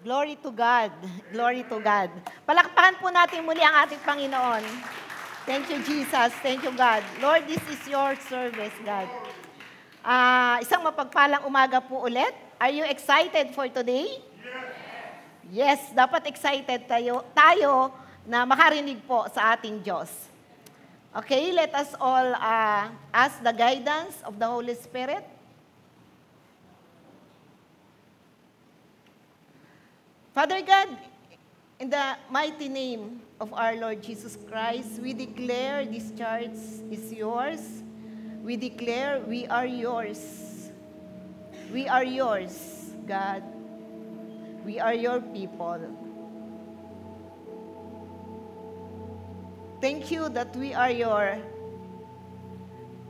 Glory to God. Glory to God. Palakpakan po natin muli ang ating Panginoon. Thank you, Jesus. Thank you, God. Lord, this is your service, God. Isang mapagpalang umaga po ulit. Are you excited for today? Yes, dapat excited tayo na makarinig po sa ating Diyos. Okay, let us all ask the guidance of the Holy Spirit. Father God, in the mighty name of our Lord Jesus Christ, we declare this church is yours. We declare we are yours. We are yours, God. We are your people. Thank you that we are your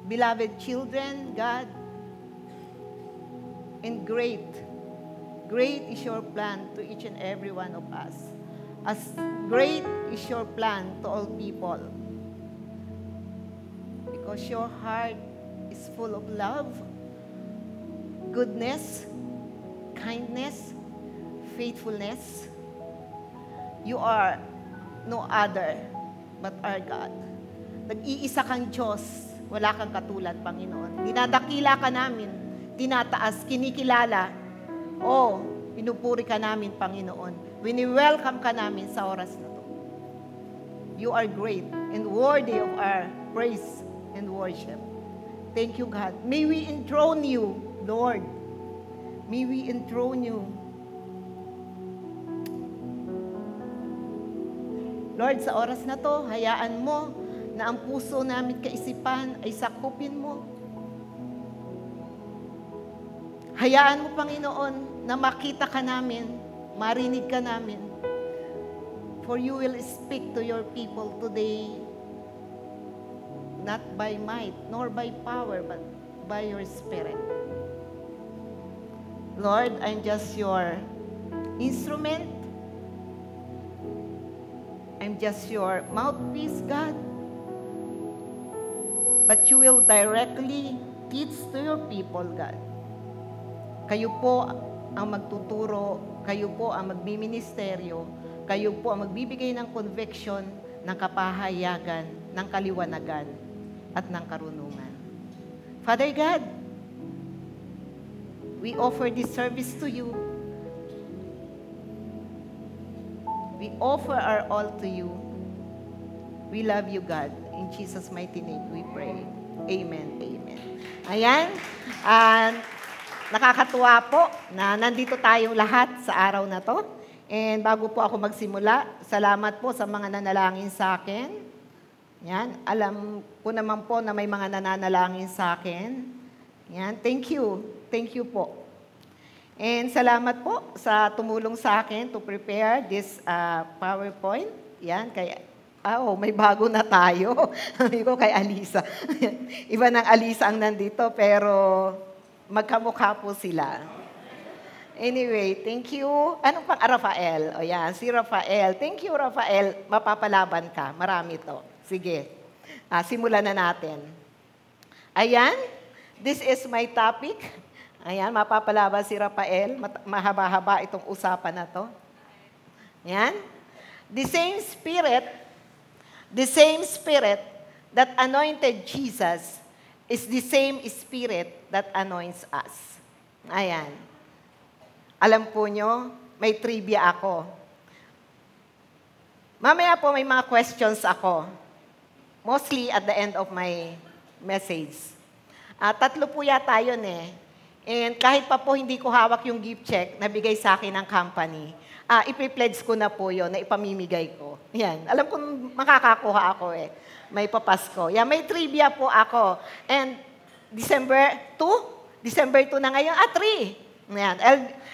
beloved children, God. And great is your plan to each and every one of us. As great is your plan to all people. Because your heart is full of love, goodness, kindness, faithfulness. You are no other but our God. Nag-iisa kang Diyos, wala kang katulad, Panginoon. Dinadakila ka namin, tinataas, kinikilala. Pinupuri ka namin, Panginoon. Wini-welcome ka namin sa oras na to. You are great and worthy of our praise and worship. Thank you, God. May we enthrone you, Lord. May we enthrone you. Lord, sa oras na to, hayaan mo na ang puso namin kaisipan ay sakupin mo. Hayaan mo, Panginoon, na makita ka namin, marinig ka namin. For you will speak to your people today, not by might, nor by power, but by your Spirit. Lord, I'm just your instrument. I'm just your mouthpiece, God. But you will directly teach to your people, God. Kayo po ang magtuturo, kayo po ang magmiministeryo, kayo po ang magbibigay ng conviction, ng kapahayagan, ng kaliwanagan, at ng karunungan. Father God, we offer this service to you. We offer our all to you. We love you, God. In Jesus' mighty name we pray. Amen. Amen. Ayan. Nakakatuwa po na nandito tayong lahat sa araw na to. And bago po ako magsimula, salamat po sa mga nanalangin sa akin. Yan, alam po naman po na may mga nananalangin sa akin. Yan, thank you. Thank you po. And salamat po sa tumulong sa akin to prepare this PowerPoint. Yan, may bago na tayo. Sabi ko kay Alisa. Iba ng Alisa ang nandito, pero magkamukha po sila. Anyway, thank you. Anong pang Rafael? O yan, si Rafael. Thank you, Rafael. Mapapalaban ka. Marami to. Sige. Simulan na natin. Ayan. This is my topic. Ayan, mapapalaban si Rafael. Mahaba-haba itong usapan na to. Ayan. The same spirit that anointed Jesus is the same spirit that anoints us. Ayan. Alam po nyo, may trivia ako. Mamaya po may mga questions ako. Mostly at the end of my message. 3 po yata yun eh. And kahit pa po hindi ko hawak yung gift check na bigay sa akin ng company, ipipledge ko na po yun na ipamimigay ko. Yan. Alam ko makakakuha ako eh. May papasko. Yan, may trivia po ako. And December 2 na ngayon, 3.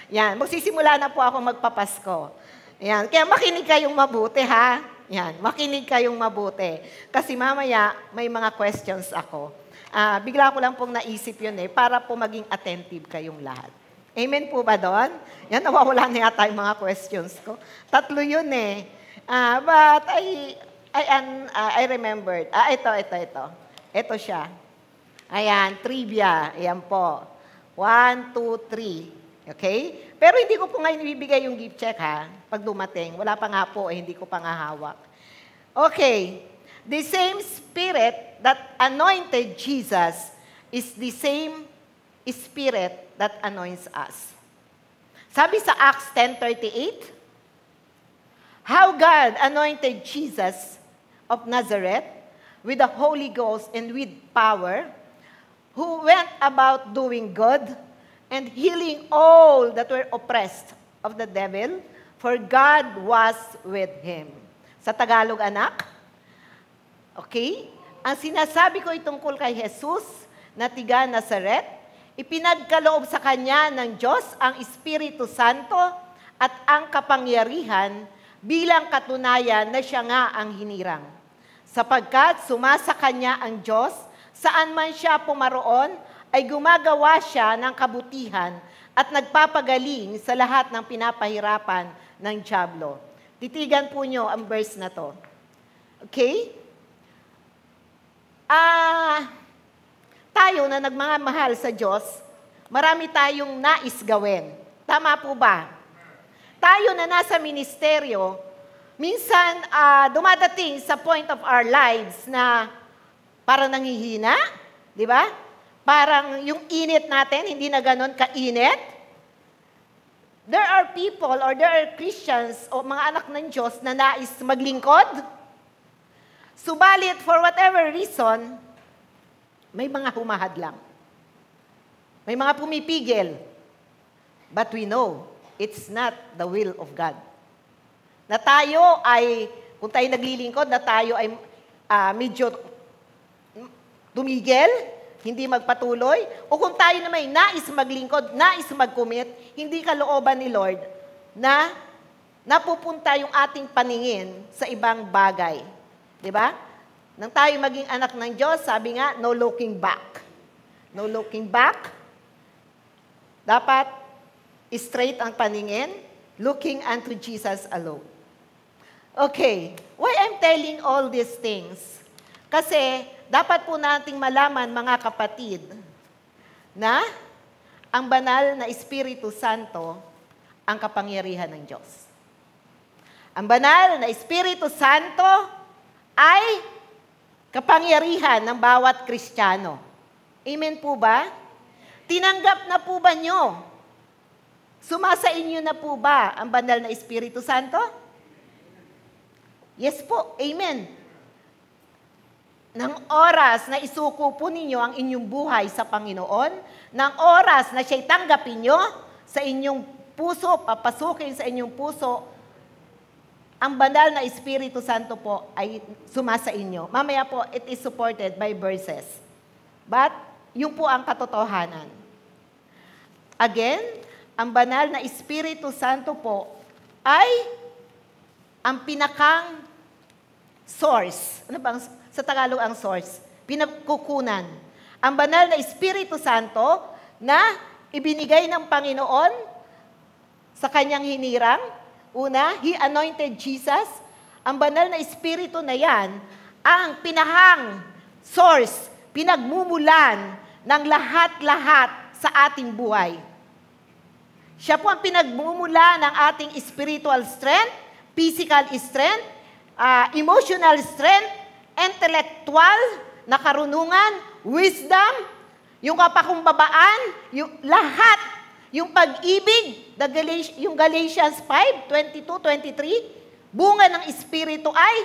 Yan, magsisimula na po ako magpapasko. Yan, kaya makinig kayong mabuti ha. Yan, makinig kayong mabuti. Kasi mamaya may mga questions ako. Bigla ko lang pong naisip yun eh, para po maging attentive kayong lahat. Amen po ba doon? Yan, nawawala na yata yung mga questions ko. 3 yun eh. But I remembered. Ito. Ito siya. Ayan, trivia. Ayan po. 1, 2, 3. Okay? Pero hindi ko po ngayon ibibigay yung gift check, ha? Pag dumating. Wala pa nga po, hindi ko pa nga hawak. Okay. The same Spirit that anointed Jesus is the same Spirit that anoints us. Sabi sa Acts 10:38, how God anointed Jesus of Nazareth with the Holy Ghost and with power, who went about doing good and healing all that were oppressed of the devil, for God was with him. Sa Tagalog, anak? Okay? Ang sinasabi ko itungkol kay Jesus na tiga Nazaret, ipinagkaloob sa kanya ng Diyos ang Espiritu Santo at ang kapangyarihan bilang katunayan na siya nga ang hinirang. Sapagkat sumasa kanya ang Diyos, saan man siya pumaroon, ay gumagawa siya ng kabutihan at nagpapagaling sa lahat ng pinapahirapan ng dyablo. Titigan po nyo ang verse na to. Okay? Tayo na nagmamahal sa Diyos, marami tayong nais gawin. Tama po ba? Tayo na nasa ministeryo, minsan dumadating sa point of our lives na parang nanghihina, di ba? Parang yung init natin, hindi na ganon kainit. There are people or there are Christians o mga anak ng Diyos na nais maglingkod. Subalit, for whatever reason, may mga humahadlang. May mga pumipigil. But we know, it's not the will of God. Na tayo ay, kung tayo naglilingkod, na tayo ay medyo tumigil, hindi magpatuloy, o kung tayo na may nais maglingkod, nais mag-commit, hindi kalooban ni Lord na napupunta yung ating paningin sa ibang bagay. Diba? Nang tayo maging anak ng Diyos, sabi nga, no looking back. No looking back. Dapat straight ang paningin, looking unto Jesus alone. Okay, why I'm telling all these things? Kasi dapat po nating malaman, mga kapatid, na ang banal na Espiritu Santo ang kapangyarihan ng Diyos. Ang banal na Espiritu Santo ay kapangyarihan ng bawat Kristiyano. Amen po ba? Tinanggap na po ba nyo? Sumasa inyo na po ba ang banal na Espiritu Santo? Yes po, amen. Nang oras na isuko po ninyo ang inyong buhay sa Panginoon, nang oras na siya'y tanggapin nyo sa inyong puso, papasukin sa inyong puso, ang banal na Espiritu Santo po ay sumasa inyo. Mamaya po, it is supported by verses. But, yun po ang katotohanan. Again, ang banal na Espiritu Santo po ay ang pinakang source. Ano bang sa Tagalog ang source? Pinagkukunan. Ang banal na Espiritu Santo na ibinigay ng Panginoon sa kanyang hinirang. Una, He anointed Jesus. Ang banal na Espiritu na yan, ang pinahang source, pinagmumulan ng lahat-lahat sa ating buhay. Siya po ang pinagmumula ng ating spiritual strength, physical strength, emotional strength, intellectual na karunungan, wisdom, yung kapakumbabaan, yung lahat, yung pag-ibig, yung Galatians 5:22-23, bunga ng Espiritu ay,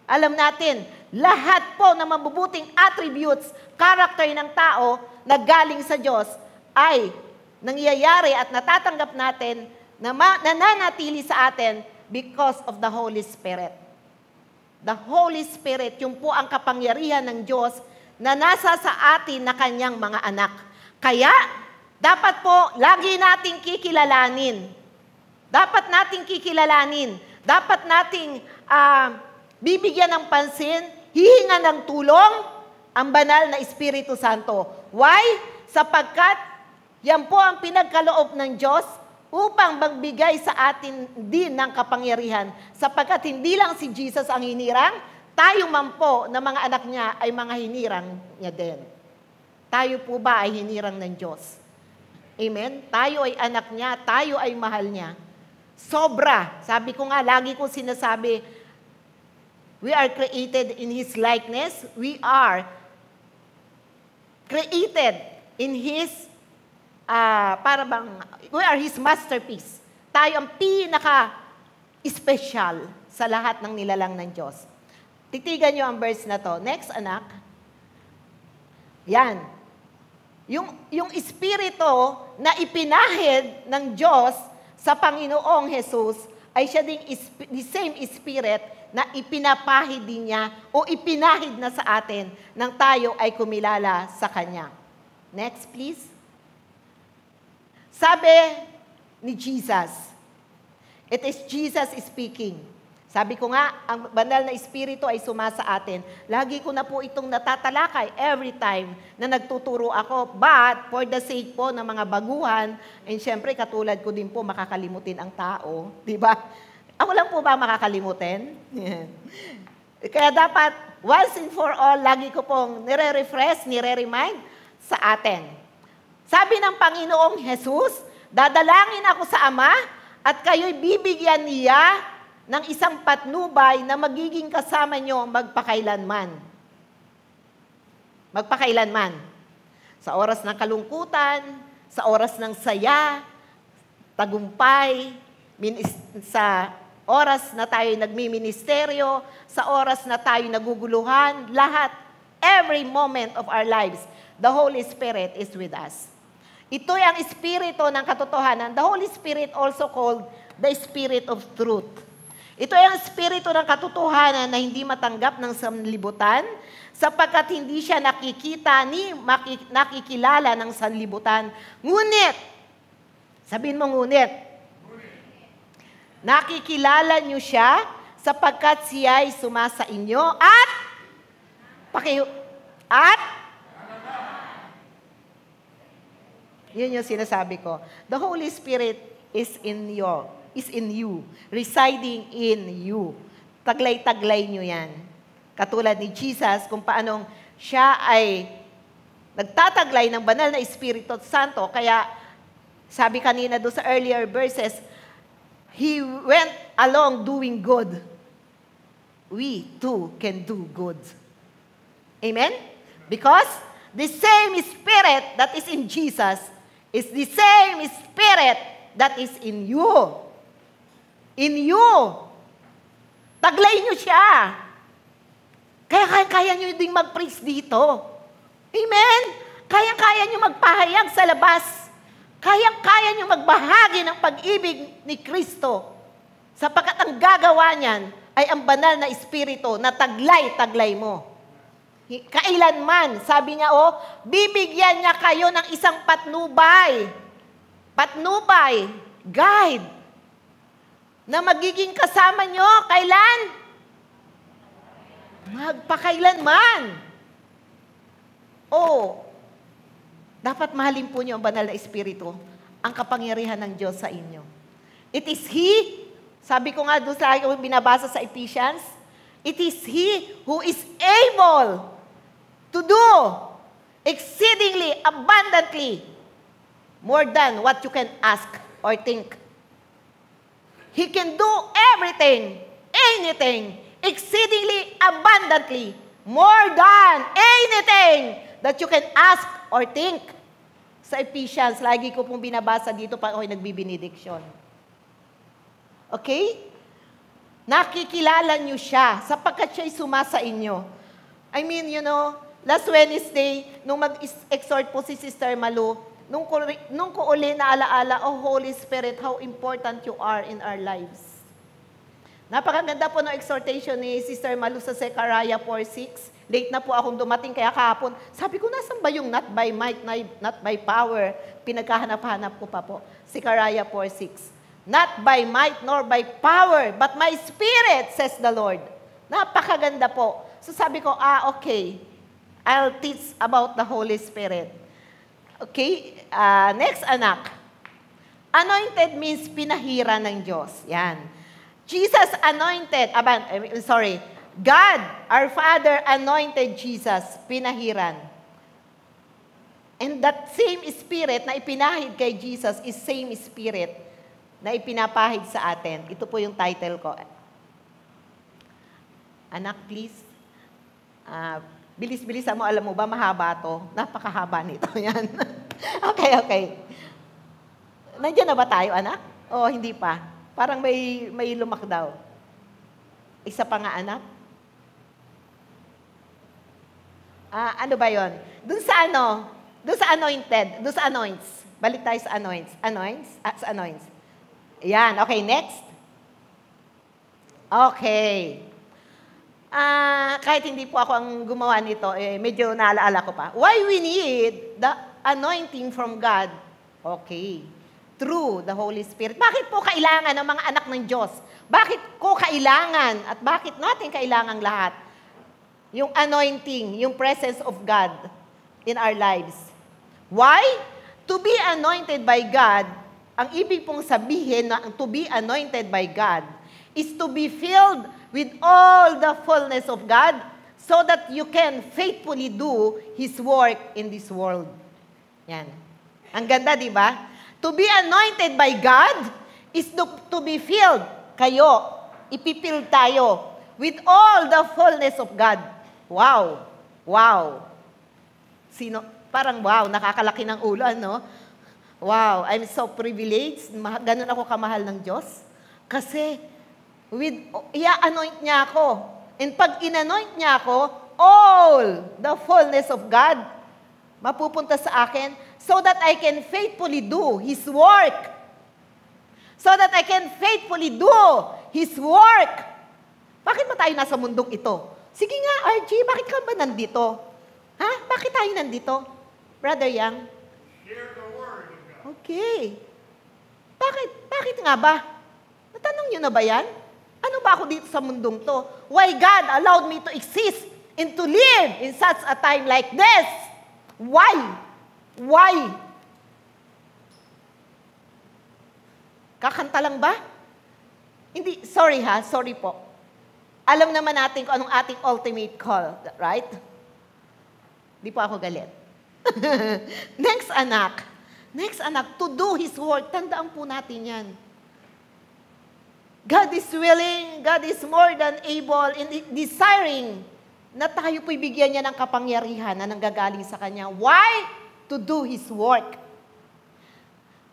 alam natin, lahat po na mabubuting attributes, character ng tao na galing sa Diyos ay nangyayari at natatanggap natin na nananatili sa atin because of the Holy Spirit. The Holy Spirit, yung po ang kapangyarihan ng Diyos na nasa sa atin na kanyang mga anak. Kaya, dapat po, lagi nating kikilalanin. Dapat nating kikilalanin. Dapat nating bibigyan ng pansin, hihingan ng tulong ang banal na Espiritu Santo. Why? Sapagkat yan po ang pinagkaloob ng Diyos upang magbigay sa atin din ng kapangyarihan. Sapagkat hindi lang si Jesus ang hinirang, tayo man po na mga anak niya ay mga hinirang niya din. Tayo po ba ay hinirang ng Diyos? Amen? Tayo ay anak niya, tayo ay mahal niya. Sobra. Sabi ko nga, lagi ko sinasabi, we are created in His likeness. We are created in His, we are His masterpiece. Tayo ang pinaka-special sa lahat ng nilalang ng Diyos. Titigan niyo ang verse na to. Next, anak. Yan. Yung espiritu na ipinahid ng Diyos sa Panginoong Jesus ay siya ding the same spirit na ipinapahid din niya o ipinahid na sa atin nang tayo ay kumilala sa Kanya. Next, please. Sabi ni Jesus, it is Jesus speaking. Sabi ko nga, ang banal na espiritu ay sumasa atin. Lagi ko na po itong natatalakay every time na nagtuturo ako. But for the sake po ng mga baguhan, and syempre katulad ko din po makakalimutin ang tao. Diba? Ako lang po ba makakalimutin? Kaya dapat, once and for all, lagi ko pong nire-refresh, nire-remind sa atin. Sabi ng Panginoong Jesus, dadalangin ako sa Ama at kayo'y bibigyan niya ng isang patnubay na magiging kasama nyo magpakailanman. Magpakailanman. Sa oras ng kalungkutan, sa oras ng saya, tagumpay, sa oras na tayo nagmiministeryo, sa oras na tayo naguguluhan, lahat, every moment of our lives, the Holy Spirit is with us. Ito ang espiritu ng katotohanan. The Holy Spirit also called the Spirit of Truth. Ito ay ang espiritu ng katotohanan na hindi matanggap ng sanlibutan sapagkat hindi siya nakikita ni nakikilala ng sanlibutan. Ngunit, sabihin mo ngunit, nakikilala niyo siya sapagkat siya ay sumasa inyo at yun yung sinasabi ko. The Holy Spirit is in you, residing in you. Taglay-taglay nyo yan. Katulad ni Jesus, kung paanong siya ay nagtataglay ng banal na Espiritu Santo. Kaya, sabi kanina doon sa earlier verses, He went along doing good. We too can do good. Amen? Because the same Spirit that is in Jesus is the same Spirit that is in you. In you. Taglay nyo siya. Kaya nyo ding mag-preach dito. Amen? Kaya nyo magpahayag sa labas. Kaya nyo magbahagi ng pag-ibig ni Kristo. Sapagkat ang gagawa niyan ay ang banal na espiritu na taglay-taglay mo. Kailanman, sabi niya, bibigyan niya kayo ng isang patnubay. Patnubay, guide, na magiging kasama nyo, kailan? Magpakailanman. Dapat mahalin po nyo ang banal na espiritu, ang kapangyarihan ng Diyos sa inyo. It is He, sabi ko nga doon sa binabasa sa Ephesians, it is He who is able to do exceedingly abundantly more than what you can ask or think. He can do everything, anything, exceedingly abundantly, more than anything that you can ask or think. Sa Ephesians, lagi ko pong binabasa dito pag ako'y nagbibinediksyon. Okay? Nakikilala niyo siya sapagkat siya'y sumasa inyo. I mean, last Wednesday, nung mag-exhort po si Sister Malu, nung ko uli naalaala, Holy Spirit, how important you are in our lives. Napakaganda po ng exhortation ni Sister Malu sa Zechariah 4:6. Late na po akong dumating, kaya kahapon, sabi ko, nasan ba yung not by might, not by power? Pinagkahanap-hanap ko pa po. Zechariah 4:6. Not by might nor by power, but my spirit, says the Lord. Napakaganda po. So sabi ko, okay, I'll teach about the Holy Spirit. Okay, next anak. Anointed means pinahira ng Diyos. Yan. Jesus anointed, God, our Father, anointed Jesus, pinahiran. And that same Spirit na ipinahid kay Jesus is same Spirit na ipinapahid sa atin. Ito po yung title ko. Anak, please. Bilis-bilisan mo. Alam mo ba, mahaba to. Napakahaba nito. Yan. Okay. Nandiyan na ba tayo, anak? O, hindi pa. Parang may lumak daw. Isa pa nga, anak. Ano ba yon? Doon sa ano? Doon sa anointed. Doon sa anoints. Balik tayo sa anoints. Sa anoints. Yan. Okay, next. Okay. Kahit hindi po ako ang gumawa nito, medyo naalaala ko pa. Why we need the anointing from God? Okay. Through the Holy Spirit. Bakit po kailangan ng mga anak ng Diyos? Bakit ko kailangan at bakit natin kailangan lahat? Yung anointing, yung presence of God in our lives. Why? To be anointed by God, ang ibig pong sabihin na to be anointed by God is to be filled with all the fullness of God so that you can faithfully do His work in this world. Yan. Ang ganda, di ba? To be anointed by God is to be filled. Kayo, ipipil tayo with all the fullness of God. Wow. Wow. Parang wow, nakakalaki ng ulo, no? Wow, I'm so privileged. Ganun ako kamahal ng Diyos. Kasi, i-anoint niya ako. And pag in-anoint niya ako, all the fullness of God mapupunta sa akin so that I can faithfully do His work. So that I can faithfully do His work. Bakit ba tayo nasa mundong ito? Sige nga, RG, bakit ka ba nandito? Ha? Bakit tayo nandito? Brother Yang? Share the word of God. Okay. Bakit nga ba? Natanong niyo na ba yan? Ano ba ako dito sa mundong to? Why God allowed me to exist and to live in such a time like this? Why? Why? Kakanta lang ba? Hindi, sorry po. Alam naman natin kung anong ating ultimate call, right? Di po ako galit. Next anak, to do His work. Tandaan po natin yan. God is willing, God is more than able in desiring na tayo po'y bigyan niya ng kapangyarihan na nanggagaling sa Kanya. Why? To do His work.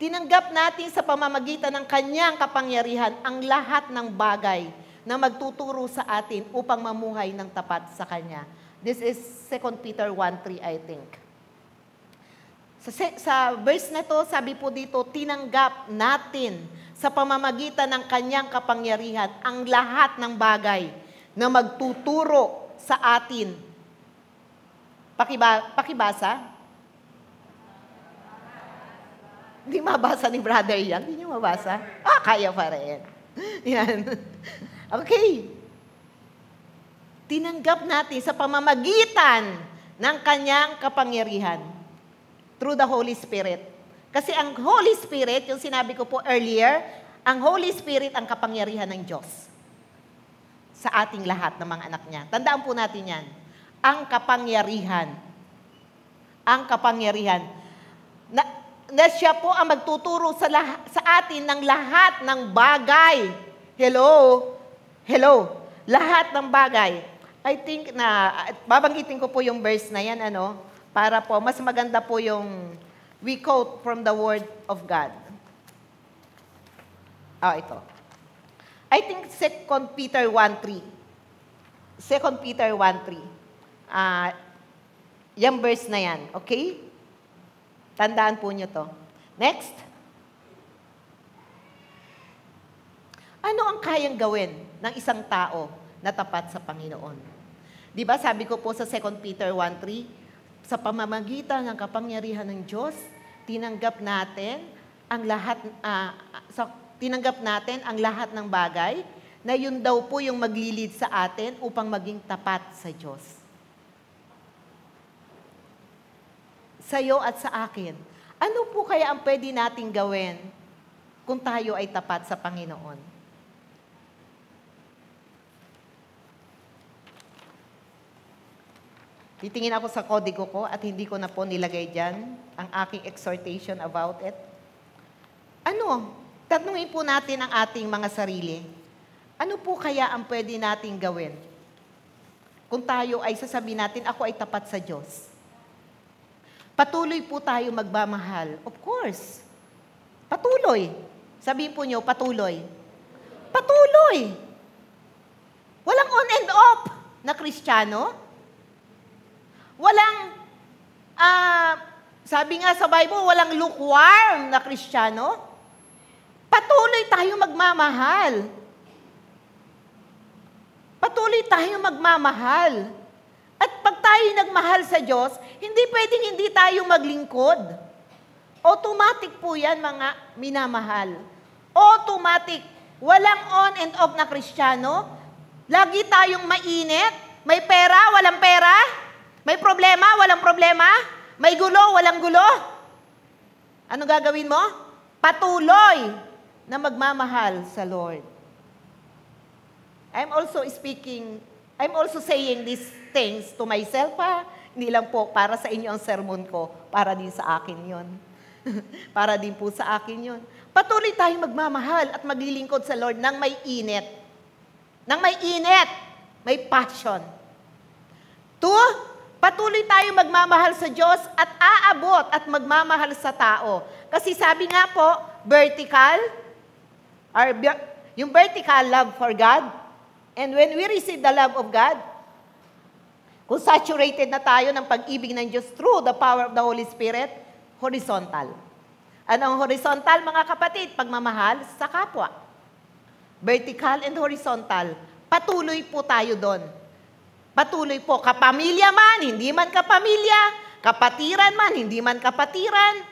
Tinanggap natin sa pamamagitan ng Kanyang kapangyarihan ang lahat ng bagay na magtuturo sa atin upang mamuhay ng tapat sa Kanya. This is 2 Peter 1:3, I think. Sa verse na to, sabi po dito, tinanggap natin sa pamamagitan ng Kanyang kapangyarihan ang lahat ng bagay na magtuturo sa atin. Pakibasa? Hindi mabasa ni Brother Yang. Hindi niyo mabasa? Kaya pa rin. Yan. Okay. Tinanggap natin sa pamamagitan ng Kanyang kapangyarihan through the Holy Spirit. Kasi ang Holy Spirit, yung sinabi ko po earlier, ang Holy Spirit ang kapangyarihan ng Diyos sa ating lahat ng mga anak niya. Tandaan po natin yan. Ang kapangyarihan. Ang kapangyarihan. Na siya po ang magtuturo sa atin ng lahat ng bagay. Hello. Lahat ng bagay. I think na, babanggitin ko po yung verse na yan, para po, mas maganda po yung we quote from the Word of God. Ito. I think 2 Peter 1:3. 2 Peter 1:3. Yung verse na yan, okay? Tandaan po nyo to. Next. Ano ang kayang gawin ng isang tao na tapat sa Panginoon? Di ba sabi ko po sa 2 Peter 1:3, sa pamamagitan ng kapangyarihan ng Diyos, tinanggap natin ang lahat ng bagay na yun daw po yung maglilid sa atin upang maging tapat sa Diyos. Sa'yo at sa akin. Ano po kaya ang pwede nating gawin kung tayo ay tapat sa Panginoon? Titingin ako sa kodigo ko at hindi ko na po nilagay dyan ang aking exhortation about it. Tanungin po natin ang ating mga sarili. Ano po kaya ang pwede nating gawin? Kung tayo ay sasabihin natin, ako ay tapat sa Diyos. Patuloy po tayo magmamahal. Of course. Patuloy. Sabihin po nyo, patuloy. Patuloy. Walang on and off na Kristiyano. Walang, sabi nga sa Bible, walang lukewarm na Kristiyano. Patuloy tayo magmamahal. Patuloy tayo magmamahal. At pag tayo nagmahal sa Diyos, hindi pwedeng hindi tayo maglingkod. Automatic po yan, mga minamahal. Automatic. Walang on and off na Kristiyano. Lagi tayong mainit. May pera, walang pera. May problema, walang problema. May gulo, walang gulo. Ano gagawin mo? Patuloy na magmamahal sa Lord. I'm also saying these things to myself, Hindi lang po para sa inyo ang sermon ko, para din sa akin yon. Para din po sa akin yon. Patuloy tayong magmamahal at maglilingkod sa Lord nang may init. Nang may init, may passion. 2, patuloy tayo magmamahal sa Diyos at aabot at magmamahal sa tao. Kasi sabi nga po, yung vertical love for God, and when we receive the love of God, kung saturated na tayo ng pag-ibig ng Diyos through the power of the Holy Spirit, horizontal. Anong horizontal, mga kapatid? Pagmamahal sa kapwa. Vertical and horizontal. Patuloy po tayo doon. Patuloy po, kapamilya man, hindi man kapamilya, kapatiran man, hindi man kapatiran,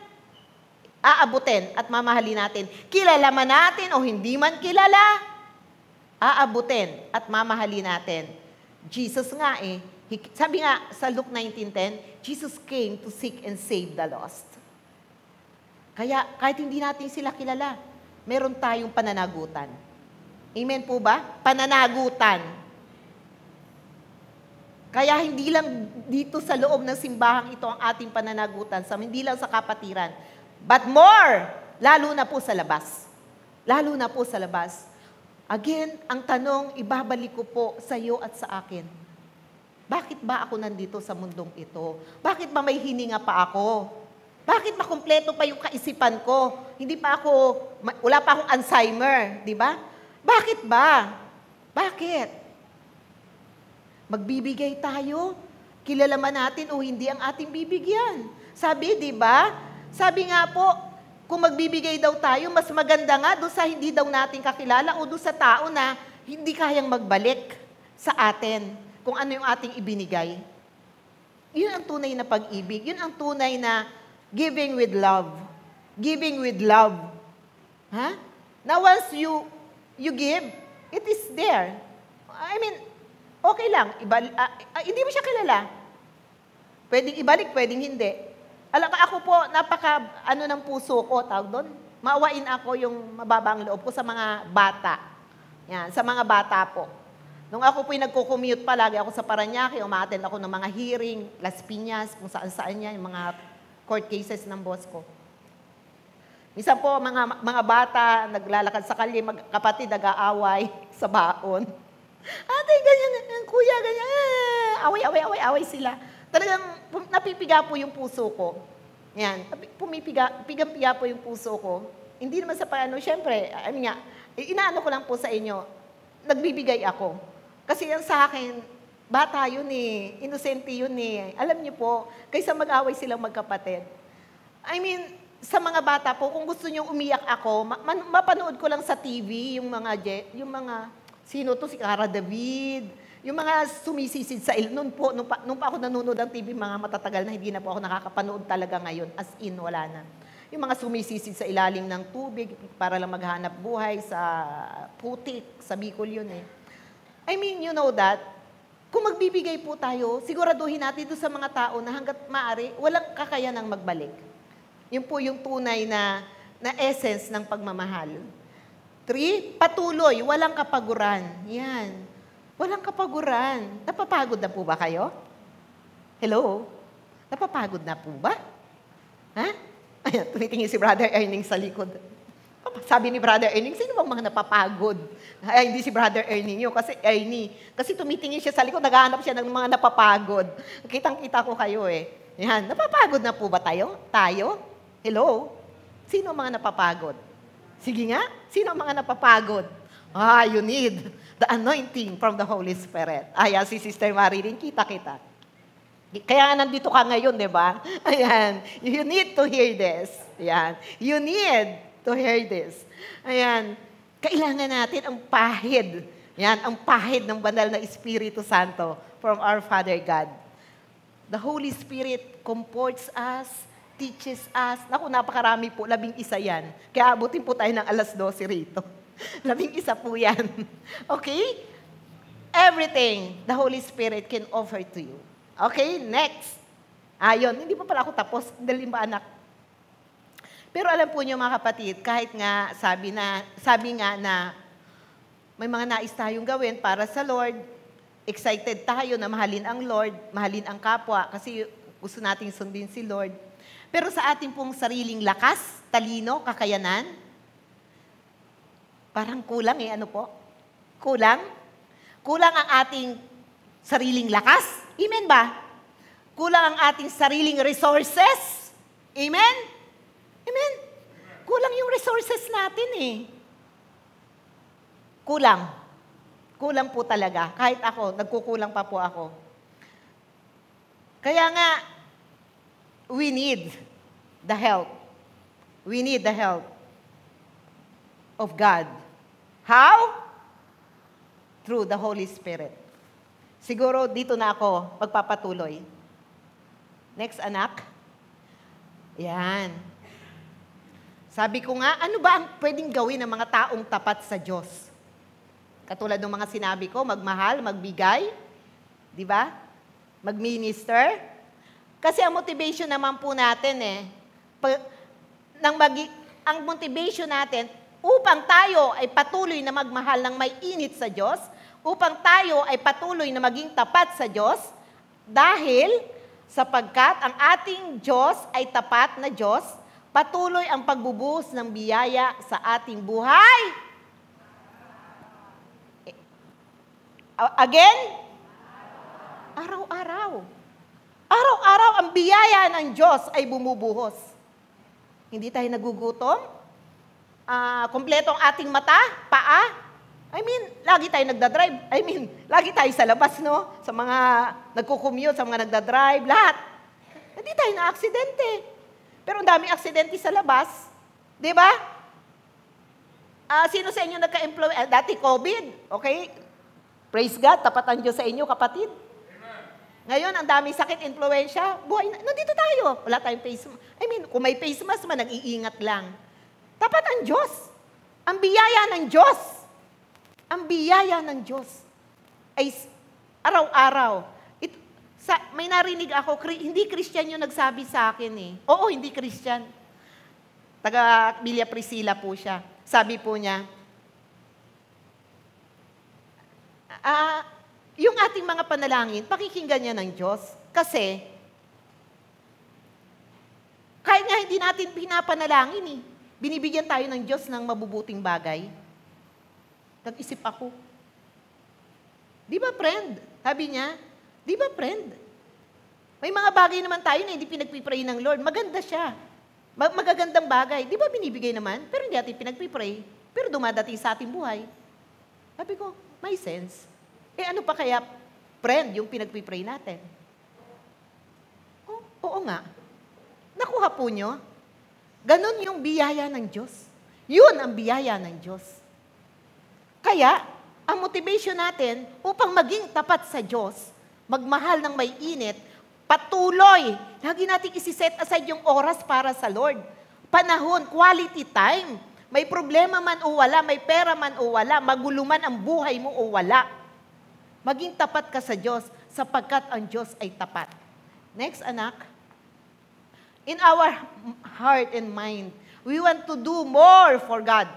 aabutin at mamahalin natin. Kilala man natin o hindi man kilala, aabutin at mamahalin natin. Jesus nga sabi nga sa Luke 19:10, Jesus came to seek and save the lost. Kaya kahit hindi natin sila kilala, meron tayong pananagutan. Amen po ba? Pananagutan. Kaya hindi lang dito sa loob ng simbahang ito ang ating pananagutan, hindi lang sa kapatiran, but more, lalo na po sa labas. Lalo na po sa labas. Again, ang tanong, ibabalik ko po sa iyo at sa akin. Bakit ba ako nandito sa mundong ito? Bakit ba may hininga pa ako? Bakit ba kumpleto pa yung kaisipan ko? Wala pa akong Alzheimer, di ba? Bakit ba? Bakit? Magbibigay tayo. Kilala man natin o hindi ang ating bibigyan. Sabi, di ba? Sabi nga po, kung magbibigay daw tayo, mas maganda nga doon sa hindi daw natin kakilala o doon sa tao na hindi kayang magbalik sa atin kung ano yung ating ibinigay. Yun ang tunay na pag-ibig. Yun ang tunay na giving with love. Giving with love. Now once you give, it is there. Okay lang. Hindi mo siya kilala. Pwedeng ibalik, pwedeng hindi. Alam ka, ako po, ng puso ko, tawag doon, maawain ako yung mababang loob ko sa mga bata. Yan, sa mga bata po. Nung ako po'y nagko-commute palagi ako sa Parañaque, umaattend ako ng mga hearing, Las Piñas, kung saan-saan yan, yung mga court cases ng boss ko. Minsan po, mga bata, naglalakad sa kalye, kapatid, nag-aaway sa baon. Ate, ganyan, kuya, ganyan, away sila. Talagang napipiga po yung puso ko. Yan, pigang-piga po yung puso ko. Hindi naman sa syempre, inaano ko lang po sa inyo, nagbibigay ako. Kasi yan sa akin, bata yun inosente yun Alam niyo po, kaysa mag-away silang magkapatid. Sa mga bata po, kung gusto niyo umiyak ako, mapanood ko lang sa TV yung mga sino to, si Cara David, yung mga sumisisid sa noon pa ako nanonood ng TV, mga matatagal na, hindi na po ako nakakapanood talaga ngayon, as in, wala na. Yung mga sumisisid sa ilalim ng tubig para lang maghanap buhay sa putik, sa Bicol yun you know that, kung magbibigay po tayo, siguraduhin natin doon sa mga tao na hanggat maaari, walang kakayanang magbalik. Yun po yung tunay na essence ng pagmamahal. 3, patuloy, walang kapaguran. Yan. Walang kapaguran. Napapagod na po ba kayo? Hello? Napapagod na po ba? Ha? Ayan, tumitingin si Brother Erning sa likod. Sabi ni Brother Erning, sino bang mga napapagod? Ay, hindi si Brother Erning yun, kasi Ernie. Kasi tumitingin siya sa likod, naghahanap siya ng mga napapagod. Kitang-kita ko kayo eh. Yan, napapagod na po ba tayo? Tayo? Hello? Sino ang mga napapagod? Sige nga, sino ang mga napapagod? You need the anointing from the Holy Spirit. Ayan, si Sister Marilyn, kita-kita. Kaya nandito ka ngayon, di ba? Ayan, you need to hear this. Ayan, you need to hear this. Ayan, kailangan natin ang pahid. Ayan, ang pahid ng banal na Espiritu Santo from our Father God. The Holy Spirit comforts us, teaches us. Naku, napakarami po, 11 yan. Kaya abutin po tayo ng 12 rito. 11 po yan. Okay? Everything the Holy Spirit can offer to you. Okay, next. Ayun, hindi pa pala ako tapos. Dali ba anak? Pero alam po niyo mga kapatid, kahit nga sabi nga na may mga nais tayong gawin para sa Lord, excited tayo na mahalin ang Lord, mahalin ang kapwa, kasi gusto nating sundin si Lord. Pero sa ating pong sariling lakas, talino, kakayanan, parang kulang ano po? Kulang? Kulang ang ating sariling lakas? Amen ba? Kulang ang ating sariling resources? Amen? Amen? Kulang yung resources natin eh. Kulang. Kulang po talaga. Kahit ako, nagkukulang pa po ako. Kaya nga, we need the help. We need the help of God. How? Through the Holy Spirit. Siguro dito na ako magpapatuloy. Next, anak. Yan. Sabi ko nga, ano ba ang pwedeng gawin ng mga taong tapat sa Diyos? Katulad ng mga sinabi ko, magmahal, magbigay, di ba? Mag-minister. Kasi ang motivation naman po natin ang motivation natin upang tayo ay patuloy na magmahal ng may init sa Diyos, upang tayo ay patuloy na maging tapat sa Diyos, dahil sapagkat ang ating Diyos ay tapat na Diyos, patuloy ang pagbubuhos ng biyaya sa ating buhay. Again? Araw-araw. Araw-araw ang biyaya ng Diyos ay bumubuhos. Hindi tayo nagugutom. Kompleto ang ating mata, paa. Lagi tayo nagdadrive. Lagi tayo sa labas, no? Sa mga nagko-commute, sa mga nagdadrive, lahat. Hindi tayo na-aksidente. Pero ang daming aksidente sa labas. Di ba? Sino sa inyo nagka-employ? Dati COVID, okay? Praise God, tapat ang Diyos sa inyo, kapatid. Amen. Ngayon, ang daming sakit, influensya. Buhay, nandito tayo. Wala tayong face mask. Kung may face mask man, nag-iingat lang. Tapat ang Diyos. Ang biyaya ng Diyos. Ang biyaya ng Diyos ay araw-araw. May narinig ako, hindi Christian yung nagsabi sa akin eh. Oo, hindi Christian. Taga Villa Priscilla po siya. Sabi po niya, yung ating mga panalangin, pakikinggan niya ng Diyos. Kasi, kahit nga hindi natin pinapanalangin binibigyan tayo ng Diyos ng mabubuting bagay. Nag-isip ako. Di ba, friend? Sabi niya, di ba, friend? May mga bagay naman tayo na hindi pinagpipray ng Lord. Maganda siya. Magagandang bagay. Di ba binibigay naman? Pero hindi natin pinagpipray. Pero dumadating sa ating buhay. Sabi ko, may sense. Ano pa kaya, friend, yung pinagpipray natin? Oo nga. Nakuha po nyo? Ganon yung biyaya ng Diyos. Yun ang biyaya ng Diyos. Kaya, ang motivation natin upang maging tapat sa Diyos, magmahal ng may init, patuloy, lagi natin isi-set aside yung oras para sa Lord. Panahon, quality time. May problema man o wala, may pera man o wala, magulo man ang buhay mo o wala. Maging tapat ka sa Diyos sapagkat ang Diyos ay tapat. Next, anak. In our heart and mind, we want to do more for God.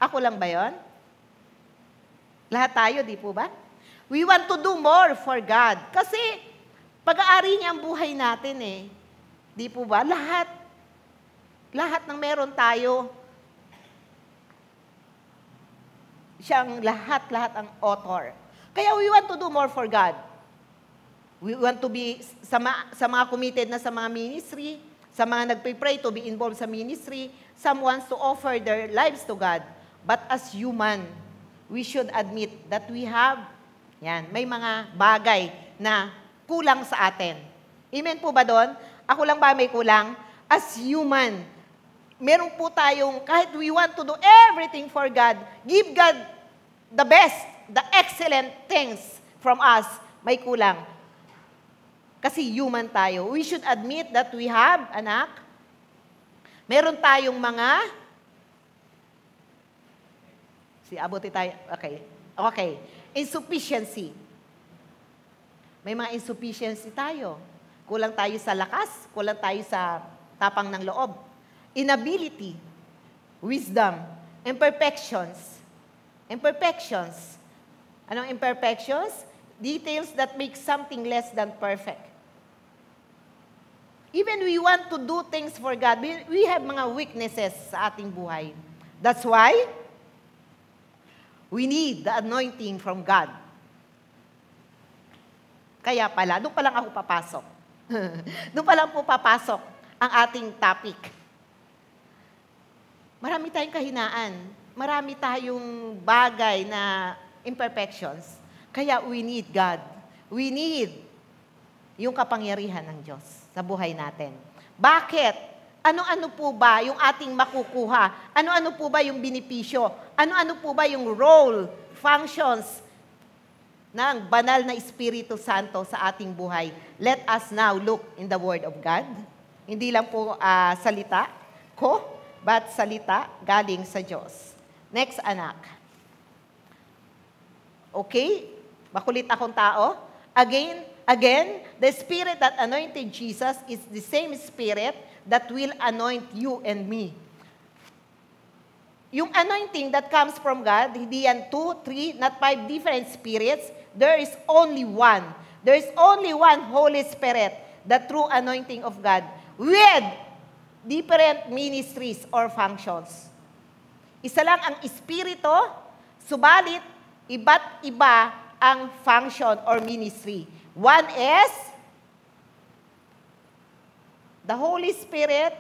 Ako lang ba yon? Lahat tayo, di po ba? We want to do more for God. Kasi pag-aari niya ang buhay natin eh. Di po ba? Lahat ng meron tayo, siyang lahat ang author. Kaya we want to do more for God. We want to be sa mga committed na sa mga ministry, sa mga nagpipray to be involved sa ministry, some wants to offer their lives to God. But as human, we should admit that we have, may mga bagay na kulang sa atin. Amen po ba doon? Ako lang ba may kulang? As human, meron po tayong, kahit we want to do everything for God, give God the best, the excellent things from us, may kulang. Kasi human tayo. We should admit that we have, anak, meron tayong mga, abuti tayo, okay, insufficiency. May mga insufficiency tayo. Kulang tayo sa lakas, kulang tayo sa tapang ng loob. Inability, wisdom, imperfections. Imperfections. Anong imperfections? Details that make something less than perfect. Even we want to do things for God, we have mga weaknesses sa ating buhay. That's why we need the anointing from God. Kaya pala, doon pa lang ako papasok. Doon pa lang po papasok ang ating topic. Marami tayong kahinaan. Marami tayong bagay na imperfections. Kaya we need God. We need yung kapangyarihan ng Diyos sa buhay natin. Bakit? Ano-ano po ba yung ating makukuha? Ano-ano po ba yung benepisyo? Ano-ano po ba yung role, functions ng banal na Espiritu Santo sa ating buhay? Let us now look in the Word of God. Hindi lang po salita ko, but salita galing sa Diyos. Next, anak. Okay? Makulit akong tao. Again, the Spirit that anointed Jesus is the same Spirit that will anoint you and me. Yung anointing that comes from God, hindi yan 2, 3, not 5 different spirits. There is only one. There is only one Holy Spirit, the true anointing of God, with different ministries or functions. Isa lang ang Espiritu, subalit iba't iba ang function or ministry. One is the Holy Spirit.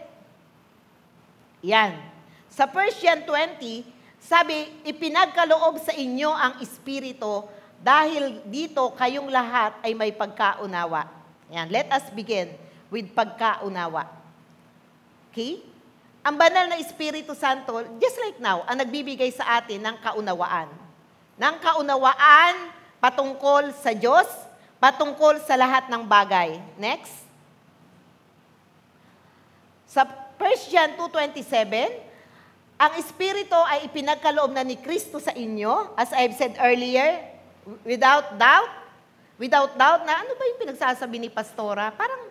Yan. Sa 1 John 20, sabi, ipinagkaloob sa inyo ang Espiritu dahil dito kayong lahat ay may pagkaunawa. Yan. Let us begin with pagkaunawa. Okay? Ang banal na Espiritu Santo, just like now, ang nagbibigay sa atin ng kaunawaan. Ng kaunawaan patungkol sa Diyos, patungkol sa lahat ng bagay. Next. Sa 1 John 2:27, ang Espiritu ay ipinagkaloob na ni Kristo sa inyo, as I've said earlier, without doubt na ano ba yung pinagsasabi ni Pastora? Parang,